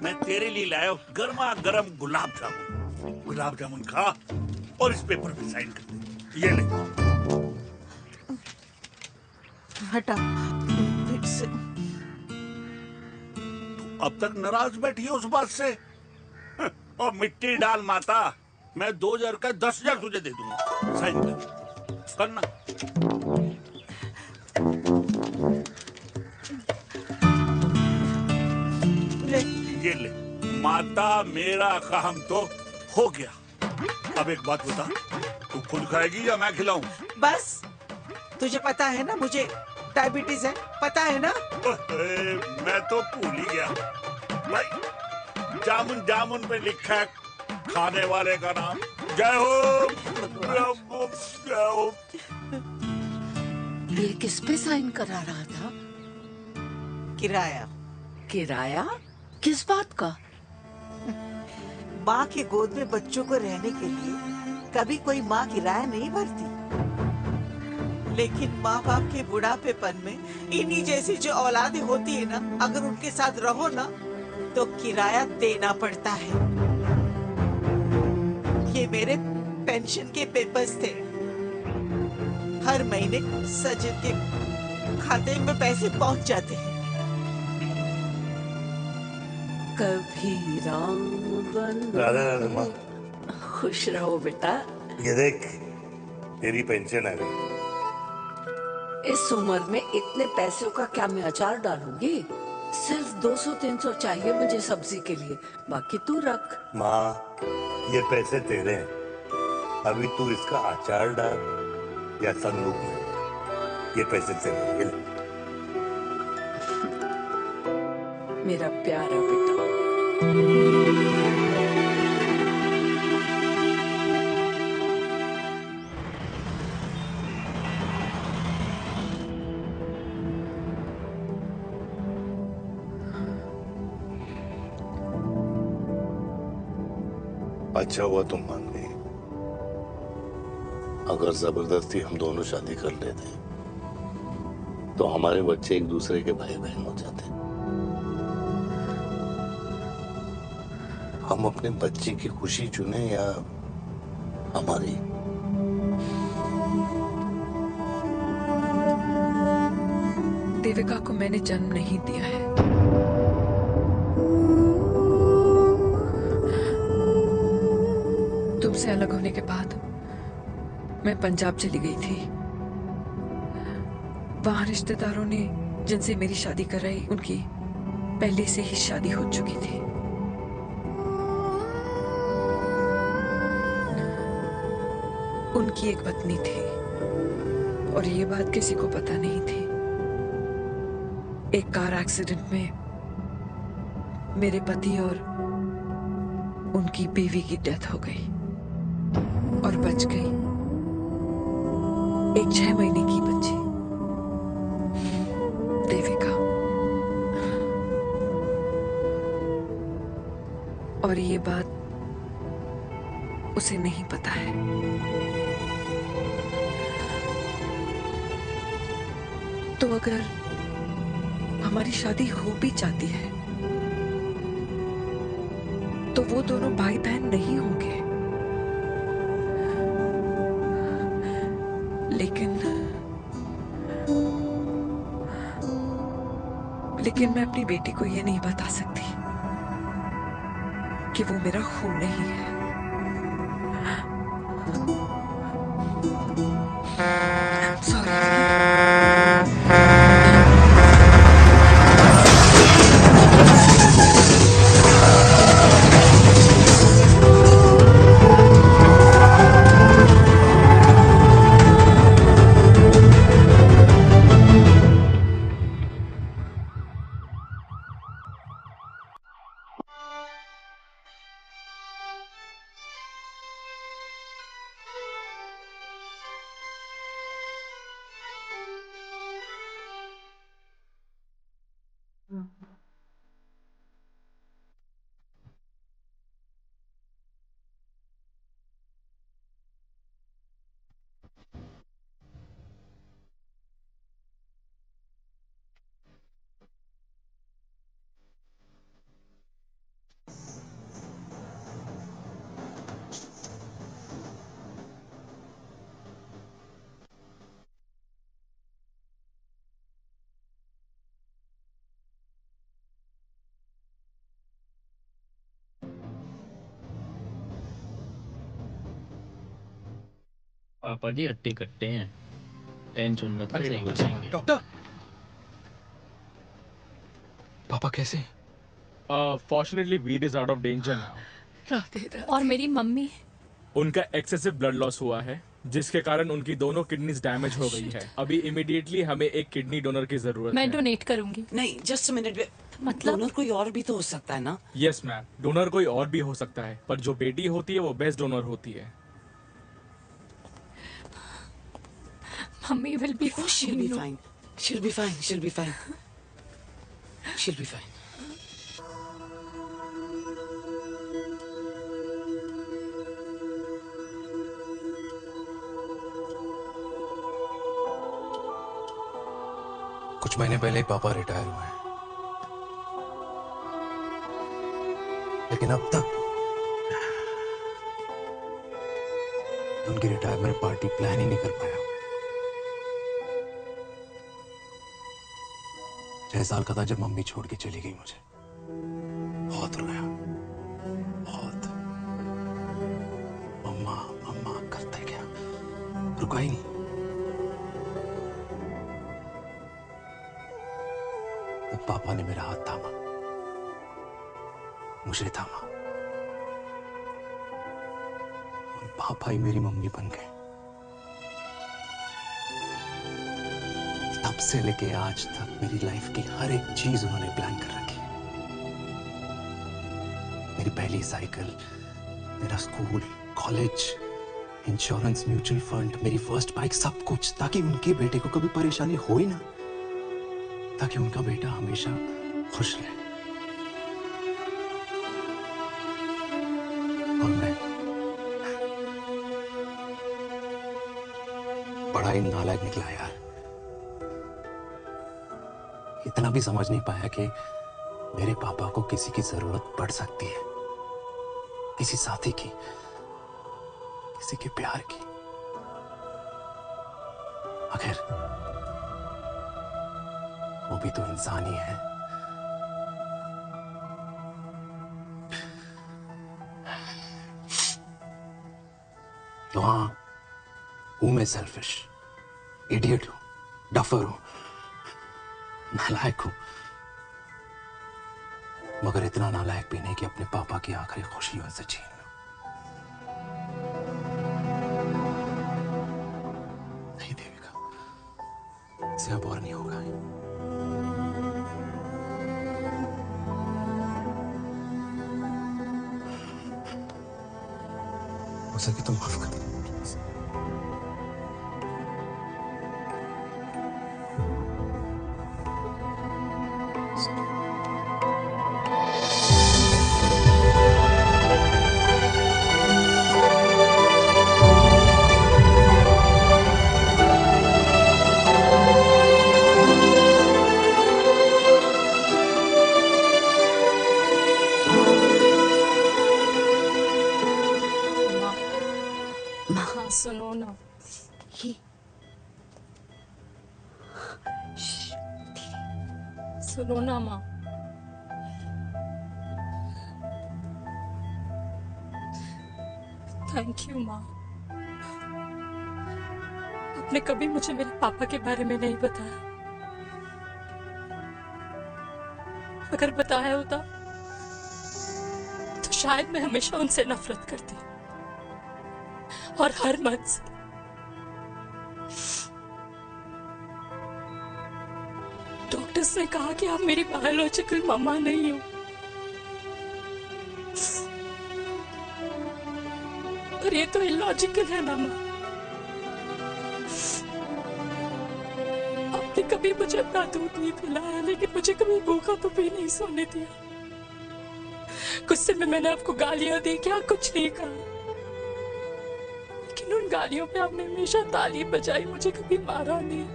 मैं तेरे लिए लाया हूँ गर्मा गर्म गुलाब जामुन। गुलाब जामुन खा और इस पेपर पे साइन कर दे। ये ले। हटा। से। अब तक नाराज बैठी है उस बात से? और मिट्टी डाल माता, मैं 2000 का 10,000 तुझे दे दूंगा। साइन करना। ये ले माता, मेरा काम तो हो गया। अब एक बात बता, तू खुद खाएगी या मैं खिलाऊं? बस, तुझे पता है ना मुझे डायबिटीज है, पता है ना? मैं तो भूल ही गया भाई। जामुन जामुन पे लिखा है खाने वाले का नाम। जय हो, जय हो। ये किस पे साइन करा रहा था? किराया। किराया? किस बात का? माँ के गोद में बच्चों को रहने के लिए कभी कोई माँ किराया नहीं भरती, लेकिन माँ बाप के बुढ़ापेपन में इन्हीं जैसी जो औलादें होती है ना, अगर उनके साथ रहो ना तो किराया देना पड़ता है। ये मेरे पेंशन के पेपर्स थे। हर महीने सचिन के खाते में पैसे पहुंच जाते हैं। कभी राम बन। राधा राधा माँ, खुश रहो बेटा। ये देख, तेरी पेंशन आ गई। इस उम्र में इतने पैसों का क्या मैं अचार डालूंगी? सिर्फ 200-300 चाहिए मुझे सब्जी के लिए, बाकी तू रख। माँ, ये पैसे तेरे हैं। अभी तू इसका अचार डाल या संदूक में, ये पैसे तेरे हैं। ये ले। मेरा प्यारा बेटा। अच्छा हुआ तुम मान गई। अगर जबरदस्ती हम दोनों शादी कर लेते तो हमारे बच्चे एक दूसरे के भाई बहन हो जाते। हम अपने बच्चे की खुशी चुने या हमारी? देविका को मैंने जन्म नहीं दिया है। तुमसे अलग होने के बाद मैं पंजाब चली गई थी। वहां रिश्तेदारों ने जिनसे मेरी शादी कराई, उनकी पहले से ही शादी हो चुकी थी। उनकी एक पत्नी थी। और ये बात किसी को पता नहीं थी। एक कार एक्सीडेंट में मेरे पति और उनकी बीवी की डेथ हो गई और बच गई एक 6 महीने की बच्ची, देविका। और ये बात उसे नहीं पता है। तो अगर हमारी शादी हो भी जाती है तो वो दोनों भाई बहन नहीं होंगे। लेकिन मैं अपनी बेटी को ये नहीं बता सकती कि वो मेरा खून नहीं है। पापा जी हट्टे कट्टे हैं, टेंशन मत सही हो जाएंगे। डॉक्टर, पापा कैसे? Fortunately Veer is out of danger now. और मेरी मम्मी? उनका एक्सेसिव ब्लड लॉस हुआ है जिसके कारण उनकी दोनों किडनीज डैमेज हो गई है। अभी इमीडिएटली हमें एक किडनी डोनर की जरूरत मैं है। डोनेट करूंगी। नहीं, जस्ट अ मिनट। मतलब डोनर कोई और भी तो हो सकता है ना? यस मैम, डोनर कोई और भी हो सकता है, पर जो बेटी होती है वो बेस्ट डोनर होती है। Mummy will be fine. She'll be fine. She'll be fine. She'll be fine. She'll be fine. कुछ महीने पहले ही पापा रिटायर हुए हैं, लेकिन अब तक उनकी रिटायरमेंट पार्टी प्लान ही नहीं कर पाया। 6 साल का था जब मम्मी छोड़ के चली गई मुझे। बहुत रोया, बहुत। मम्मा मम्मा करते क्या, रुका ही नहीं। तब पापा ने मेरा हाथ थामा, मुझे थामा, और पापा ही मेरी मम्मी बन गए। तब से लेके आज तक मेरी लाइफ की हर एक चीज उन्होंने प्लान कर रखी। मेरी पहली साइकिल, मेरा school, college, insurance, mutual fund, मेरी फर्स्ट बाइक, सब कुछ, ताकि उनके बेटे को कभी परेशानी हो ही ना, ताकि उनका बेटा हमेशा खुश रहे। और मैं बड़ा ही नालायक निकला यार। इतना भी समझ नहीं पाया कि मेरे पापा को किसी की जरूरत पड़ सकती है, किसी साथी की, किसी के प्यार की। आखिर वो भी तो इंसान ही है। तो हाँ, हूं मैं सेल्फिश, इडियट हूं, डफर हूं, नालायक हूं, मगर इतना नालायक भी नहीं कि अपने पापा की आखिरी खुशी उनसे छीन लूं। नहीं देविका, से अब और नहीं होगा। हो सके तो माफ कर दो। हाँ सुनो ना। सुनो ना माँ। थैंक यू माँ। आपने कभी मुझे मेरे पापा के बारे में नहीं बताया। अगर बताया होता तो शायद मैं हमेशा उनसे नफरत करती और हर मत से। डॉक्टर्स ने कहा कि आप मेरी बायोलॉजिकल मम्मा नहीं हो, पर ये तो इलॉजिकल है ना माँ। आपने कभी मुझे अपना दूध नहीं पिलाया, लेकिन मुझे कभी भूखा तो भी नहीं सोने दिया। गुस्से में मैंने आपको गालियां दी, क्या कुछ नहीं कहा, लेकिन उन गालियों पे आपने हमेशा ताली बजाई, मुझे कभी मारा नहीं।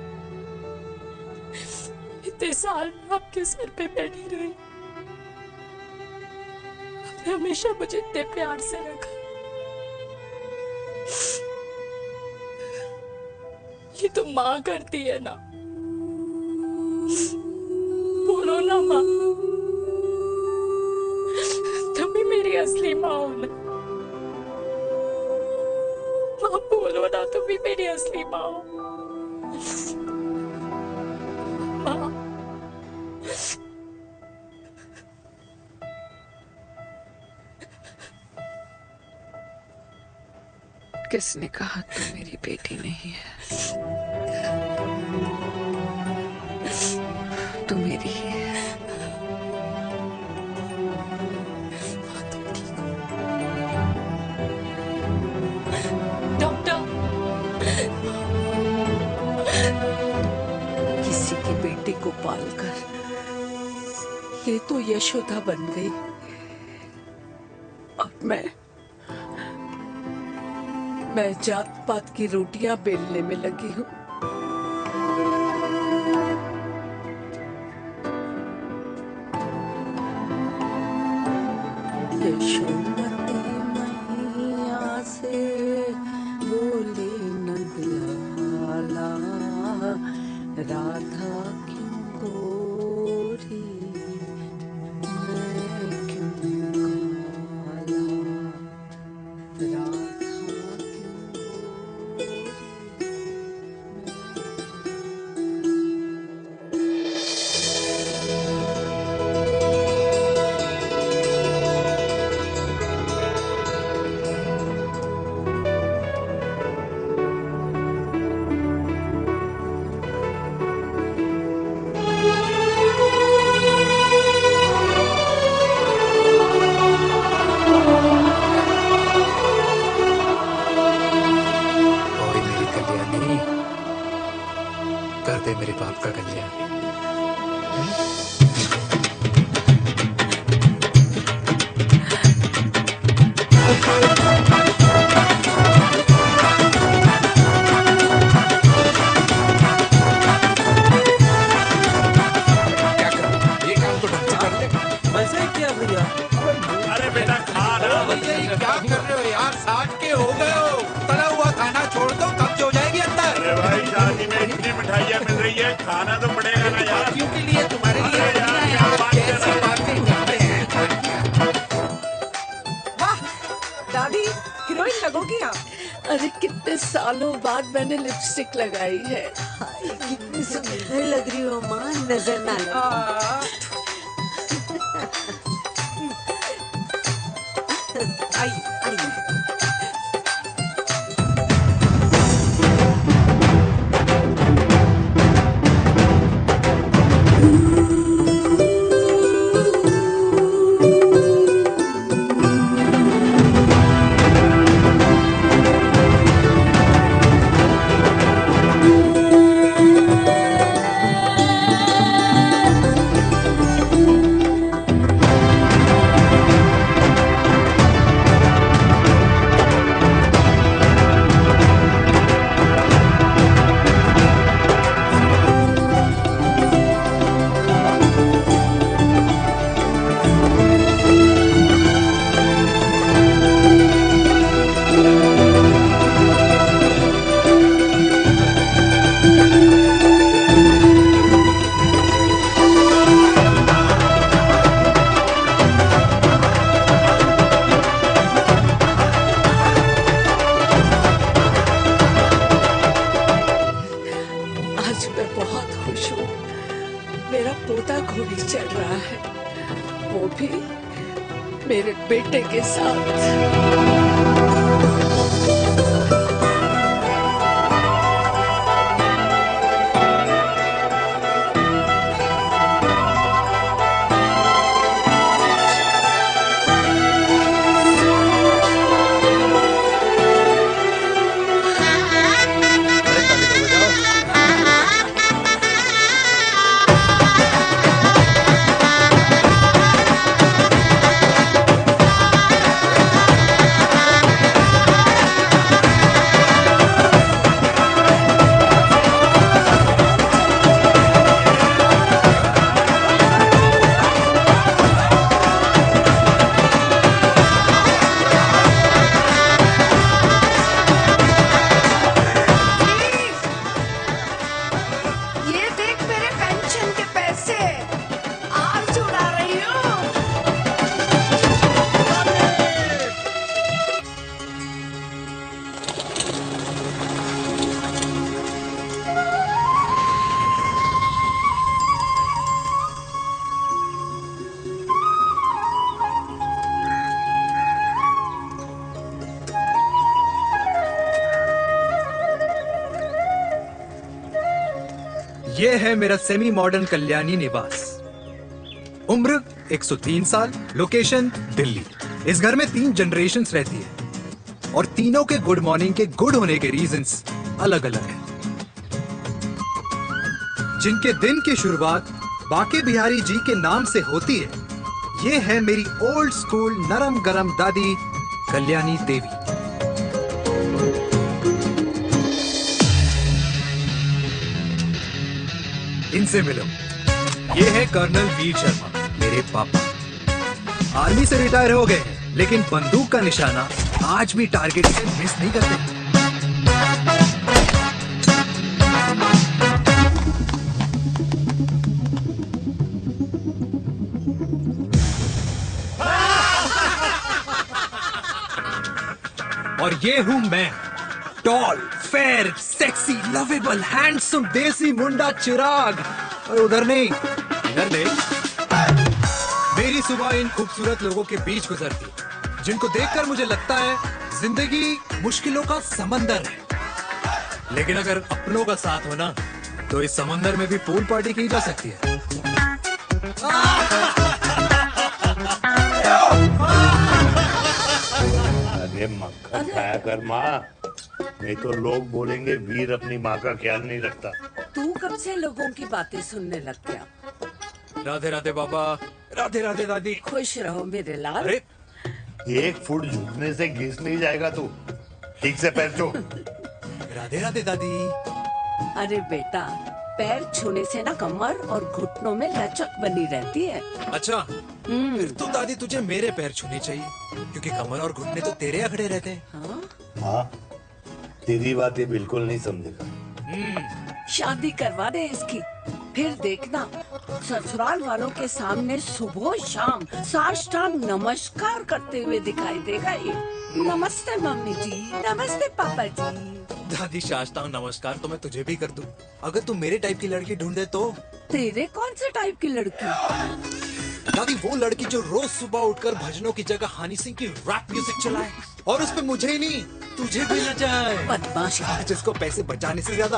इतने साल में आपके सर पे बैठी रही, आपने हमेशा मुझे इतने प्यार से रखा। ये तो माँ करती है ना। बोलो ना माँ, तुम ही मेरी असली माँ हो ना। माँ बोलो ना, तुम ही मेरी असली माँ हो। माँ किसने कहा तू मेरी बेटी नहीं है? तू मेरी ही है। डॉक्टर, किसी की बेटी को पालकर ये तो यशोदा बन गई। अब मैं जात पात की रोटियां बेलने में लगी हूँ। यशोमती मैया से बोले नगलाला, राधा क्यों गोरी मैं क्यों काला, राधा कर दे मेरे बाप का कल्याण। ये काम तो ढंग से कर ले। वैसे क्या भैया? अरे बेटा खा ना। भैया ये क्या कर रहे हो यार? 60 के हो गए हो, तला हुआ खाना छोड़ दो, कब्ज हो जाएगी अंदर। अरे भाई शादी में इतनी मिठाइयाँ मिल रही है, खाना तो पड़ेगा ना यार। क्यों के लिए तुम्हारे लिए कैसी बातें करते हैं। वाह दादी, हीरोइन लगोगी आप। अरे कितने सालों बाद मैंने लिपस्टिक लगाई है। कितनी सुंदर लग रही हो माँ, नजर ना लगे। नया घोड़ी चढ़ रहा है, वो भी मेरे बेटे के साथ। ये देख मेरे पेंशन के पैसे आज उड़ा रही हूँ। ये है मेरा सेमी मॉडर्न कल्याणी निवास। उम्र 103 साल, लोकेशन दिल्ली। इस घर में 3 जनरेशन्स रहती है और तीनों के गुड मॉर्निंग के गुड होने के रीजंस अलग अलग हैं। जिनके दिन की शुरुआत बाके बिहारी जी के नाम से होती है, ये है मेरी ओल्ड स्कूल नरम गरम दादी कल्याणी देवी। इनसे मिलो। ये है कर्नल वीर शर्मा, मेरे पापा। आर्मी से रिटायर हो गए हैं, लेकिन बंदूक का निशाना आज भी टारगेट से मिस नहीं करते। और ये हूं मैं, tall, fair, sexy, lovable, handsome, desi मुंडा चिराग। और उधर नहीं, इधर देख। मेरी सुबह इन खूबसूरत लोगों के बीच गुजरती है, जिनको देखकर मुझे लगता है जिंदगी मुश्किलों का समंदर है। लेकिन अगर अपनों का साथ हो ना, तो इस समंदर में भी पूल पार्टी की जा सकती है। अरे मक्खन खाया कर माँ, नहीं तो लोग बोलेंगे वीर अपनी माँ का ख्याल नहीं रखता। तू कब से लोगों की बातें सुनने लग गया? राधे राधे बाबा, राधे राधे दादी। खुश रहो मेरे लाल। अरे 1 फुट झुकने से घिस नहीं जाएगा तू, ठीक से पैर छू। राधे राधे दादी। अरे बेटा, पैर छूने से ना कमर और घुटनों में लचक बनी रहती है। अच्छा, फिर तो दादी तुझे मेरे पैर छूने चाहिए, क्योंकि कमर और घुटने तो तेरे अखड़े रहते हैं। हाँ, तेरी बात ये बिल्कुल नहीं समझेगा। शादी करवा दे इसकी, फिर देखना ससुराल वालों के सामने सुबह शाम साष्टांग नमस्कार करते हुए दिखाई देगा ये। नमस्ते मम्मी जी, नमस्ते पापा जी। दादी साष्टांग नमस्कार तो मैं तुझे भी कर दूं, अगर तू मेरे टाइप की लड़की ढूंढे तो। तेरे कौन से टाइप की लड़की? दादी वो लड़की जो रोज सुबह उठकर भजनों की जगह हनी सिंह की रैप म्यूजिक चलाए, और उसपे मुझे ही नहीं तुझे भी नचाए। बदमाश, जिसको पैसे बचाने से ज्यादा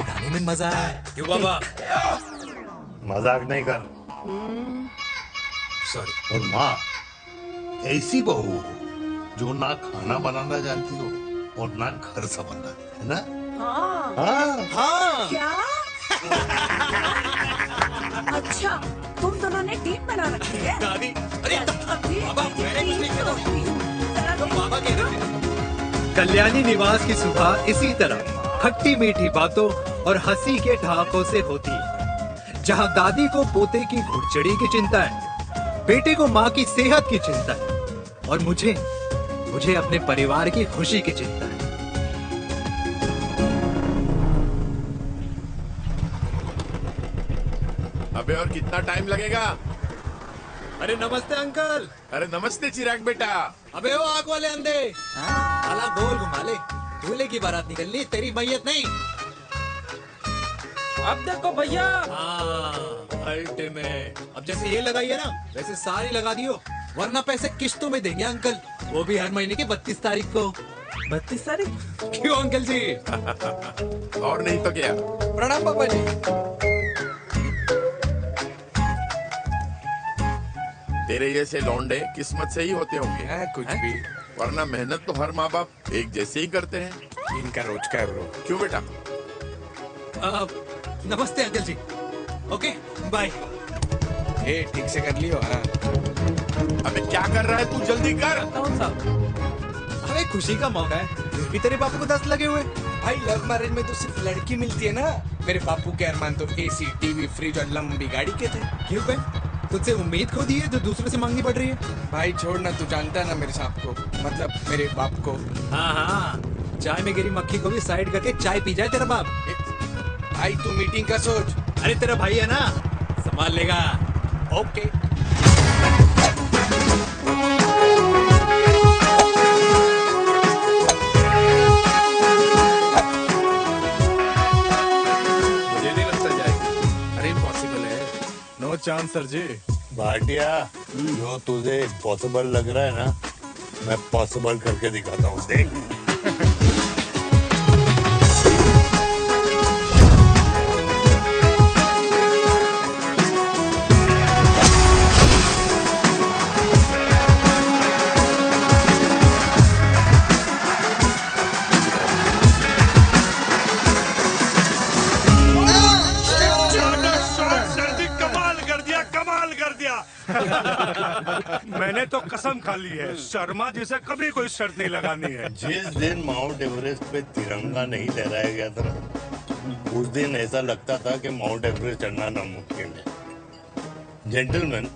उड़ाने में मजा है। क्यों बाबा? मजाक नहीं कर। सॉरी। और माँ, ऐसी बहू हो जो ना खाना बनाना जानती हो और ना घर संभालना, है ना? हाँ। हाँ। हाँ। क्या? अच्छा, तुम दोनों ने टीम बना रखी है? दादी, अरे बाबा, मैंने कुछ नहीं किया। तो बाबा कह रहे थे। कल्याणी निवास की सुबह इसी तरह खट्टी मीठी बातों और हंसी के ठहाकों से होती है, जहां दादी को पोते की घुड़चड़ी की चिंता है, बेटे को माँ की सेहत की चिंता है, और मुझे अपने परिवार की खुशी की चिंता है। अबे और कितना टाइम लगेगा? अरे नमस्ते अंकल। अरे नमस्ते चिराग बेटा। अबे वो आग वाले अंधे, साला गोल घुमा ले, दूल्हे की बारात निकलनी, तेरी मैयत नहीं। अब देखो भैया। अल्टीमेट। अब जैसे ये लगाइए ना वैसे सारी लगा दियो, वरना पैसे किश्तों में देंगे अंकल, वो भी हर महीने की 32 तारीख को। 32 तारीख? क्यों अंकल जी? और नहीं तो क्या। प्रणाम पापा जी। तेरे जैसे लौंडे किस्मत से ही होते होंगे। कुछ भी, वरना मेहनत तो हर माँ बाप एक जैसे ही करते हैं। इनका रोज का है ब्रो। क्यों बेटा? नमस्ते अंकल जी। Okay bye. ठीक से कर लियो। हाँ। अबे क्या कर रहा है तू? जल्दी कर। अरे खुशी का मौका है, फिर भी तेरे बापू को 10 लगे हुए। भाई लव मैरिज में तो सिर्फ लड़की मिलती है ना। मेरे बापू के अरमान तो एसी, टीवी, फ्रिज और लंबी गाड़ी के थे। क्यों बे? तुझसे उम्मीद खो दी है जो दूसरे से मांगनी पड़ रही है। भाई छोड़ ना, तू जानता है ना मेरे साहब को, मतलब मेरे बाप को। हाँ, चाय में गिरी मक्खी को भी साइड करके चाय पी जाए तेरा बाप। भाई तू मीटिंग का सोच। अरे तेरा भाई है ना, संभाल लेगा। ओके। मुझे नहीं लगता जाएगी। अरे इम्पॉसिबल है। नो चांस सर जी। भाटिया, जो तुझे पॉसिबल लग रहा है ना, मैं पॉसिबल करके दिखाता हूँ, देख। मैंने तो कसम खा ली है, शर्मा जी से कभी कोई शर्त नहीं लगानी है। जिस दिन माउंट एवरेस्ट पे तिरंगा नहीं लहराया गया था ना, उस दिन ऐसा लगता था कि माउंट एवरेस्ट चढ़ना नामुमकिन है। जेंटलमैन,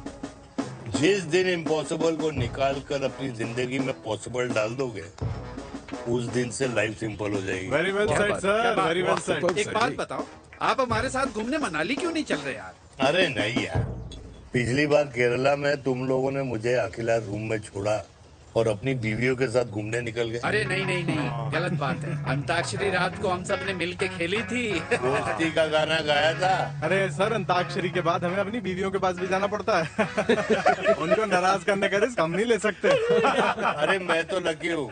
जिस दिन इम्पॉसिबल को निकाल कर अपनी जिंदगी में पॉसिबल डाल दोगे, उस दिन से लाइफ सिंपल हो जाएगी। Very well said sir, very well said. एक बात बताओ, आप हमारे साथ घूमने मनाली क्यों नहीं चल रहे यार? अरे नहीं यार, पिछली बार केरला में तुम लोगों ने मुझे अकेला रूम में छोड़ा और अपनी बीवियों के साथ घूमने निकल गए। अरे नहीं नहीं नहीं, गलत बात है। अंताक्षरी रात को हम सब ने मिल के खेली थी। दोस्ती का गाना गाया था। अरे सर, अंताक्षरी के बाद हमें अपनी बीवियों के पास भी जाना पड़ता है। उनको नाराज करने का रिस्क हम नहीं ले सकते। अरे मैं तो लकी हूँ,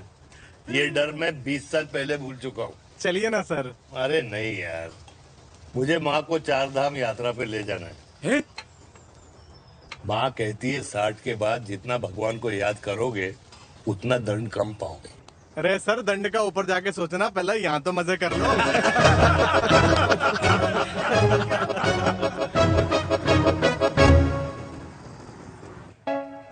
ये डर मैं 20 साल पहले भूल चुका हूँ। चलिए ना सर। अरे नहीं यार, मुझे माँ को 4 धाम यात्रा पे ले जाना है। माँ कहती है 60 के बाद जितना भगवान को याद करोगे उतना दंड कम पाओगे। अरे सर, दंड का ऊपर जाके सोचना, पहले यहाँ तो मजे कर लो।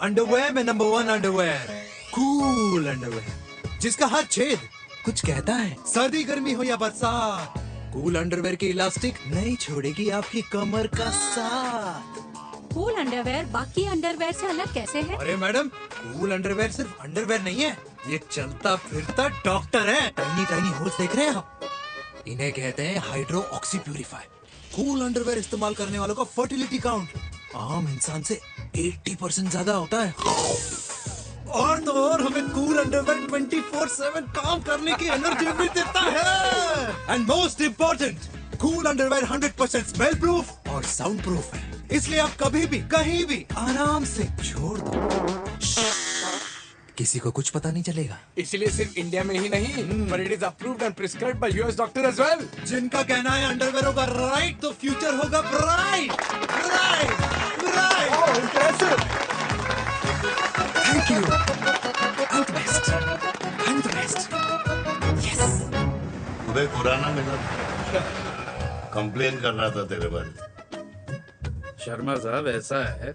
अंडरवेयर में नंबर 1 अंडरवेयर, कूल अंडरवेयर, जिसका हर छेद कुछ कहता है। सर्दी गर्मी हो या बरसात, कूल अंडरवेयर की इलास्टिक नहीं छोड़ेगी आपकी कमर का साथ। कूल अंडरवेयर बाकी अंडरवेयर से अलग कैसे है? अरे मैडम, कूल अंडरवेयर सिर्फ अंडरवेयर नहीं है, ये चलता फिरता डॉक्टर है। टाइनी टाइनी होल्स देख रहे हैं आप? इन्हें कहते हैं hydro oxy purifier. Cool underwear इस्तेमाल करने वालों का फर्टिलिटी काउंट आम इंसान से 80% ज्यादा होता है। और तो और हमें कूल अंडरवेयर 24/7 काम करने की एनर्जी भी देता है। And most important, cool underwear 100% smell proof और साउंड प्रूफ है, इसलिए आप कभी भी कहीं भी आराम से छोड़ दो, किसी को कुछ पता नहीं चलेगा। इसलिए सिर्फ इंडिया में ही नहीं, पर it is approved and prescribed by US doctor as well. जिनका कहना है अंडरवेयर होगा राइट तो फ्यूचर होगा bright. Bright bright. Oh impressive, thank you. All the best, all the best. Yes. तुम्हें पुराना मिला, कंप्लेन कर रहा था तेरे बारे में। शर्मा साहब, ऐसा है,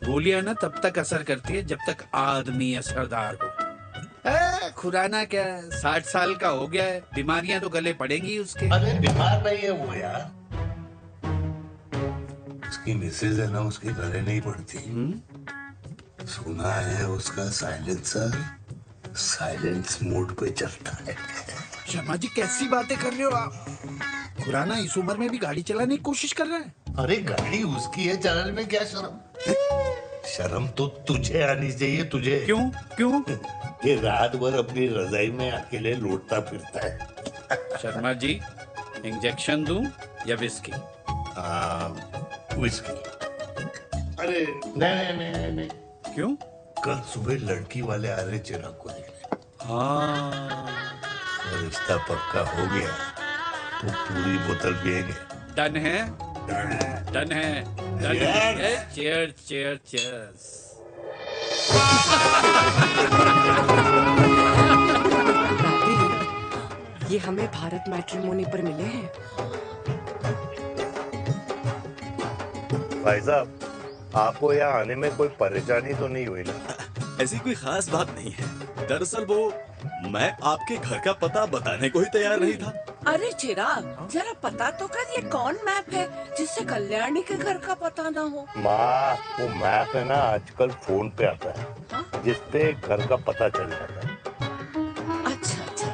गोलियां ना तब तक असर करती है जब तक आदमी असरदार हो। खुराना क्या 60 साल का हो गया है, बीमारियां तो गले पड़ेंगी उसके। अरे बीमार नहीं है वो यार, उसकी मिसेज है ना, उसके गले नहीं पड़ती। सुना है उसका साइलेंसर साइलेंस मोड पे चलता है। शर्मा जी, कैसी बातें कर रहे हो आप? खुराना इस उम्र में भी गाड़ी चलाने की कोशिश कर रहा है। अरे गाड़ी उसकी है, चलाने में क्या शर्म? शर्म तो तुझे आनी चाहिए, तुझे। क्यों क्यों? ये रात भर अपनी रजाई में अकेले लौटता फिरता है। शर्मा जी, इंजेक्शन दूं या विस्की? विस्की। अरे नहीं नहीं नहीं नहीं। क्यों? कल सुबह लड़की वाले आ रहे चिराग को देखने। हाँ, रिश्ता पक्का हो गया तो पूरी बोतल पिएंगे। डन है? डन है। Chair chair chairs. ये हमें भारत मैट्रिमोनी पर मिले हैं। भाई साहब, आपको यहाँ आने में कोई परेशानी तो नहीं हुई ना? ऐसी कोई खास बात नहीं है। दरअसल वो मैं आपके घर का पता बताने को ही तैयार नहीं था। अरे चिराग, जरा पता तो कर, ये कौन मैप है जिससे कल्याणी के घर का पता ना हो? माँ, वो मैप है ना आजकल फोन पे आता है, जिसपे घर का पता चल जाता है। अच्छा अच्छा।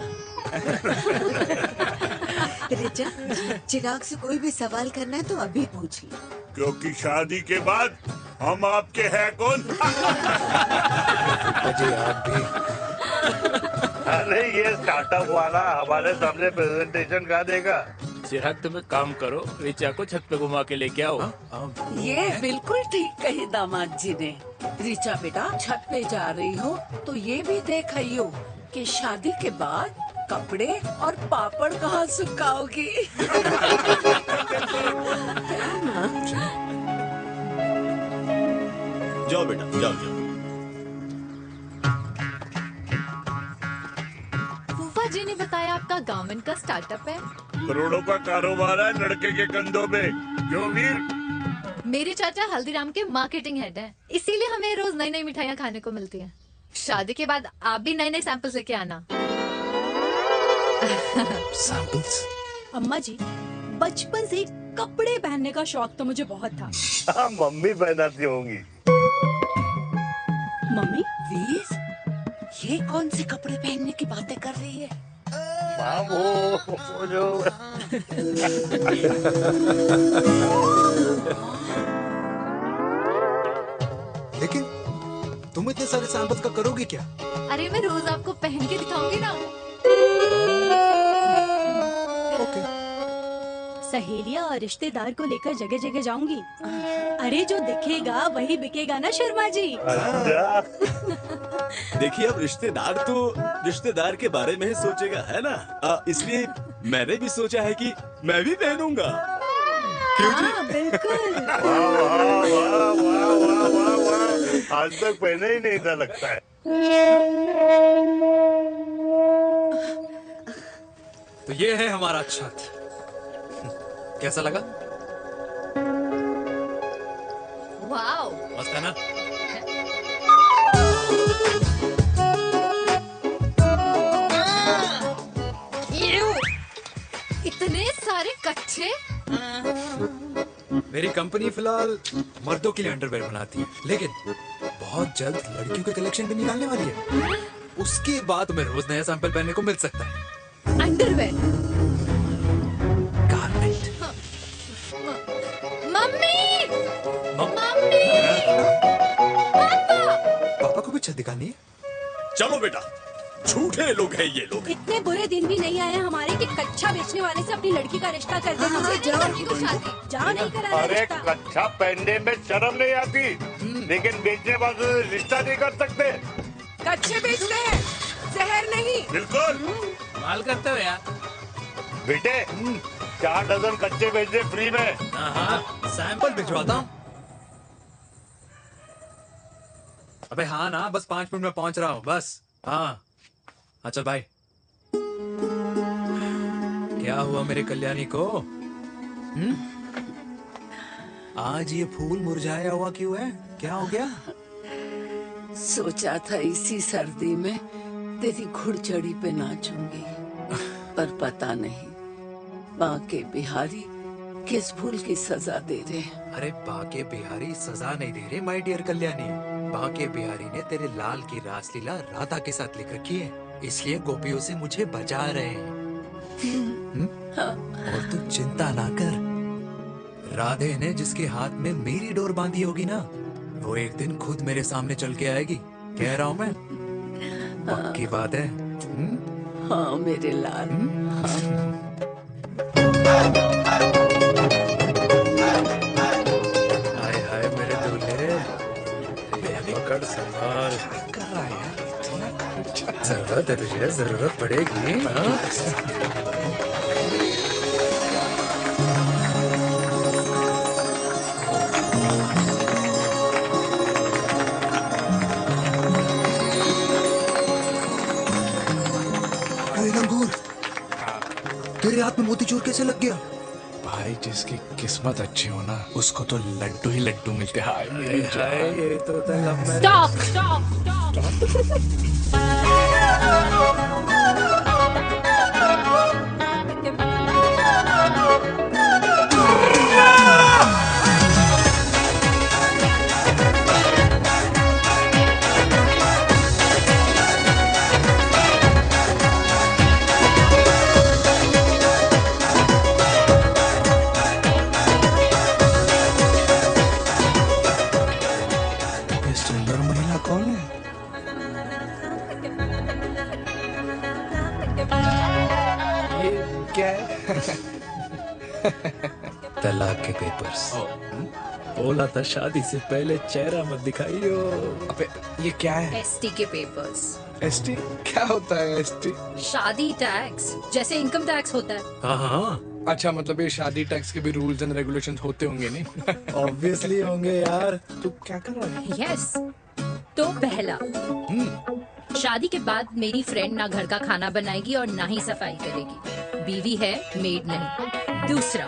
रिचा, चिराग से कोई भी सवाल करना है तो अभी पूछिए। क्योंकि शादी के बाद हम आपके हैं कौन? अजय आप भी। अरे ये स्टार्टअप वाला हमारे सामने प्रेजेंटेशन कहाँ देगा? चिराग, तुम एक काम करो, रिचा को छत पे घुमा के लेके आओ। ये बिल्कुल ठीक कही दामाद जी ने। रिचा बेटा, छत पे जा रही हो तो ये भी देख आइयो कि शादी के बाद कपड़े और पापड़ कहाँ सुखाओगी। जाओ बेटा, जाओ जाओ। फूफा जी ने बताया आपका गारमेंट का स्टार्टअप है। करोड़ों का कारोबार है लड़के के कंधों पे। क्यों वीर? मेरे चाचा हल्दीराम के मार्केटिंग हेड हैं, इसीलिए हमें रोज नई नई मिठाइयाँ खाने को मिलती हैं। शादी के बाद आप भी नए नए सैंपल्स लेके आना। सैंपल्स? अम्मा जी, बचपन से कपड़े पहनने का शौक तो मुझे बहुत था। हाँ, मम्मी पहनाती होंगी। मम्मी? वीर, ये कौन से कपड़े पहनने की बातें कर रही है? माँ, वो जो लेकिन तुम इतने सारे सैंपल्स का करोगे क्या? अरे मैं रोज आपको पहन के दिखाऊंगी ना। सहेलियां और रिश्तेदार को लेकर जगह जगह जाऊंगी। अरे जो दिखेगा वही बिकेगा ना शर्मा जी। देखिए, अब रिश्तेदार तो रिश्तेदार के बारे में ही सोचेगा, है ना? इसलिए मैंने भी सोचा है कि मैं भी पहनूंगा। क्यों जी? बिल्कुल। आज तक पहने ही नहीं था लगता है। तो ये है हमारा छत। कैसा लगा? वाओ, मस्त है ना? इतने सारे कच्चे। मेरी कंपनी फिलहाल मर्दों के लिए अंडरवेयर बनाती है, लेकिन बहुत जल्द लड़कियों के कलेक्शन भी निकालने वाली है। उसके बाद तुम्हें रोज नया सैंपल पहनने को मिल सकता है। अंडरवेयर? मम्मी! मम्मी! पापा को भी छत दिखानी है? चलो बेटा, झूठे लोग हैं ये लोग। इतने बुरे दिन भी नहीं आए हमारे कि कच्चा बेचने वाले से अपनी लड़की का रिश्ता कर देना। जाओ नहीं करा अरे रिश्ता। कच्चा पहनने में शर्म नहीं आती, लेकिन बेचने वाले से रिश्ता नहीं कर सकते। कच्चे बेचते हैं, जहर नहीं। बिल्कुल माल करते हो यार। बेटे, 4 डजन कच्चे बेच दे फ्री में। सैंपल भिजवाता हूँ। अबे हाँ ना, बस 5 मिनट में पहुंच रहा हूँ बस। हाँ चल भाई। क्या हुआ मेरे कल्याणी को? आज ये फूल मुरझाया हुआ क्यों है? क्या हो गया? सोचा था इसी सर्दी में तेरी घुड़चड़ी पे नाचूंगी, पर पता नहीं बांके बिहारी किस भूल की सजा दे रहे। अरे बांके बिहारी सजा नहीं दे रहे माय डियर कल्याणी। बांके बिहारी ने तेरे लाल की रासलीला राधा के साथ लिख रखी है, इसलिए गोपियों से मुझे बचा रहे हैं। और तू चिंता ना कर, राधे ने जिसके हाथ में मेरी डोर बांधी होगी ना, वो एक दिन खुद मेरे सामने चल के आएगी। कह रहा हूँ मैं, पक्की बात है। हाँ मेरे लाल। हाँ। हाय हाय मेरे दूल्हे, पकड़ संभाल। कर रहा है यार, इतना खर्चा। जरूरत है तुझे, जरूरत पड़ेगी। हाँ? अरे रंगूर, तेरे हाथ में मोतीचूर कैसे लग गया? भाई जिसकी किस्मत अच्छी हो ना, उसको तो लड्डू ही लड्डू मिलते हैं। हाय मेरी जान। ये तो स्टॉप स्टॉप ये सुंदर महिला कौन है? ये क्या है? तलाक के पेपर्स। बोला था शादी से पहले चेहरा मत दिखाइयो। अबे ये क्या है? एसटी के पेपर्स। एसटी क्या होता है? एसटी शादी टैक्स, जैसे इनकम टैक्स होता है। हाँ हाँ। अच्छा मतलब ये शादी टैक्स के भी रूल्स एंड रेगुलेशंस होते होंगे नहीं? ऑब्वियसली होंगे यार। तू क्या कर रहा है? यस। तो पहला, शादी के बाद मेरी फ्रेंड ना घर का खाना बनाएगी और ना ही सफाई करेगी। बीवी है, मेड नहीं। दूसरा,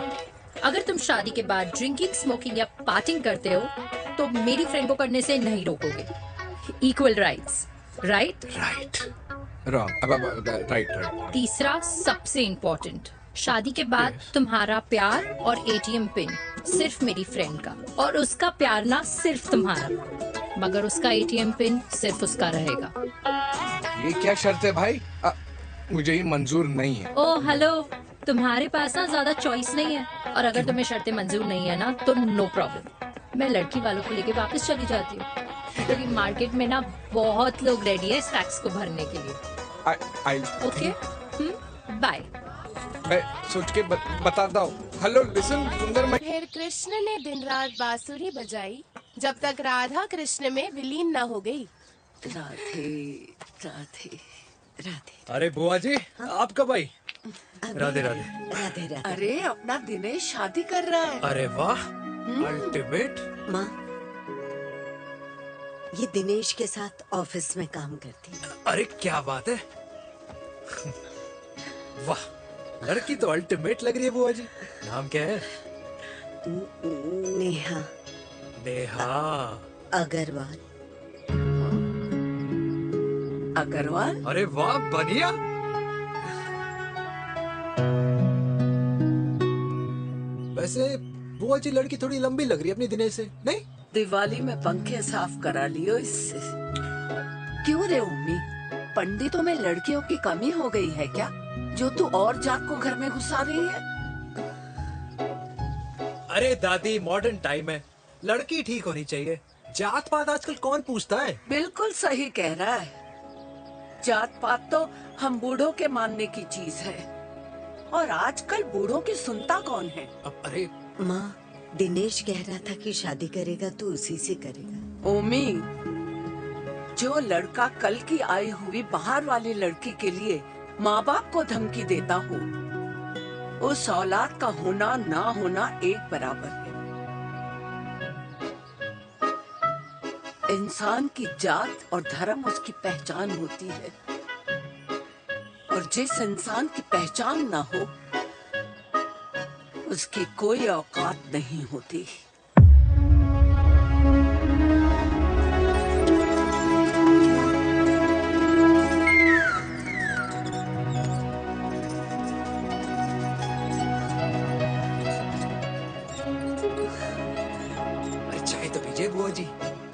अगर तुम शादी के बाद ड्रिंकिंग, स्मोकिंग या पार्टिंग करते हो तो मेरी फ्रेंड को करने से नहीं रोकोगे। Equal rights, right? Right. Wrong. Right right. तीसरा सबसे इम्पोर्टेंट, शादी के बाद तुम्हारा प्यार और एटीएम पिन सिर्फ मेरी फ्रेंड का, और उसका प्यार ना सिर्फ तुम्हारा, मगर उसका एटीएम पिन सिर्फ उसका रहेगा। ये क्या शर्त है भाई? मुझे ये मंजूर नहीं है। ओ हेलो, तुम्हारे पास ना ज्यादा चॉइस नहीं है, और अगर तुम्हें शर्तें मंजूर नहीं है ना तो नो प्रॉब्लम, मैं लड़की वालों को लेके वापस चली जाती हूँ, क्योंकि मार्केट में ना बहुत लोग रेडी है इस टैक्स को भरने के लिए। Okay, bye. मैं सोच के बताता हूँ। हेलो लिसन सुंदर। फिर कृष्ण ने दिन रात बांसुरी बजाई जब तक राधा कृष्ण में विलीन न हो गई। राधे राधे राधे। अरे बुआ जी, आप कब आई? राधे राधे। राधे राधे। अरे अपना दिनेश शादी कर रहा है। अरे वाह, अल्टीमेट। माँ, ये दिनेश के साथ ऑफिस में काम करती है। अरे क्या बात है। वाह, लड़की तो अल्टीमेट लग रही है बुआ जी। नाम क्या है? नेहा। नेहा अग्रवाल। अग्रवाल? अरे वाह, बढ़िया। वैसे बुआ जी लड़की थोड़ी लंबी लग रही है अपनी दिनेश से, नहीं? दिवाली में पंखे साफ करा लियो इससे। क्यों रे उम्मी, पंडितों में लड़कियों की कमी हो गई है क्या, जो तू और जात को घर में घुसा रही है? अरे दादी, मॉडर्न टाइम है, लड़की ठीक होनी चाहिए। जात पात आजकल कौन पूछता है? बिल्कुल सही कह रहा है। जात पात तो हम बूढ़ों के मानने की चीज है, और आजकल बूढ़ों की सुनता कौन है? अरे माँ, दिनेश कह रहा था कि शादी करेगा तो उसी से करेगा। ओमी, जो लड़का कल की आई हुई बाहर वाली लड़की के लिए माँ बाप को धमकी देता हो, उस औलाद का होना ना होना एक बराबर है। इंसान की जात और धर्म उसकी पहचान होती है, और जिस इंसान की पहचान ना हो उसकी कोई औकात नहीं होती। चाय तो पीजिए बुआ जी।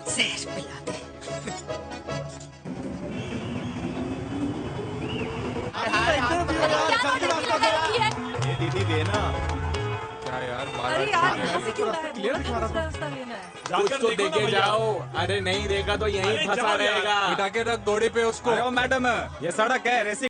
जहर पिला दे। ये दीदी देना। क्या यार? अरे यार, यहाँ से क्यों लाए? क्लियर दिखा रहा था। रास्ता लेना है। कुछ तो देके जाओ। अरे नहीं देगा तो यहीं फंसा रहेगा। बिठा के रख घोड़े पे उसको। मैडम, ये सड़क है, रेसिंग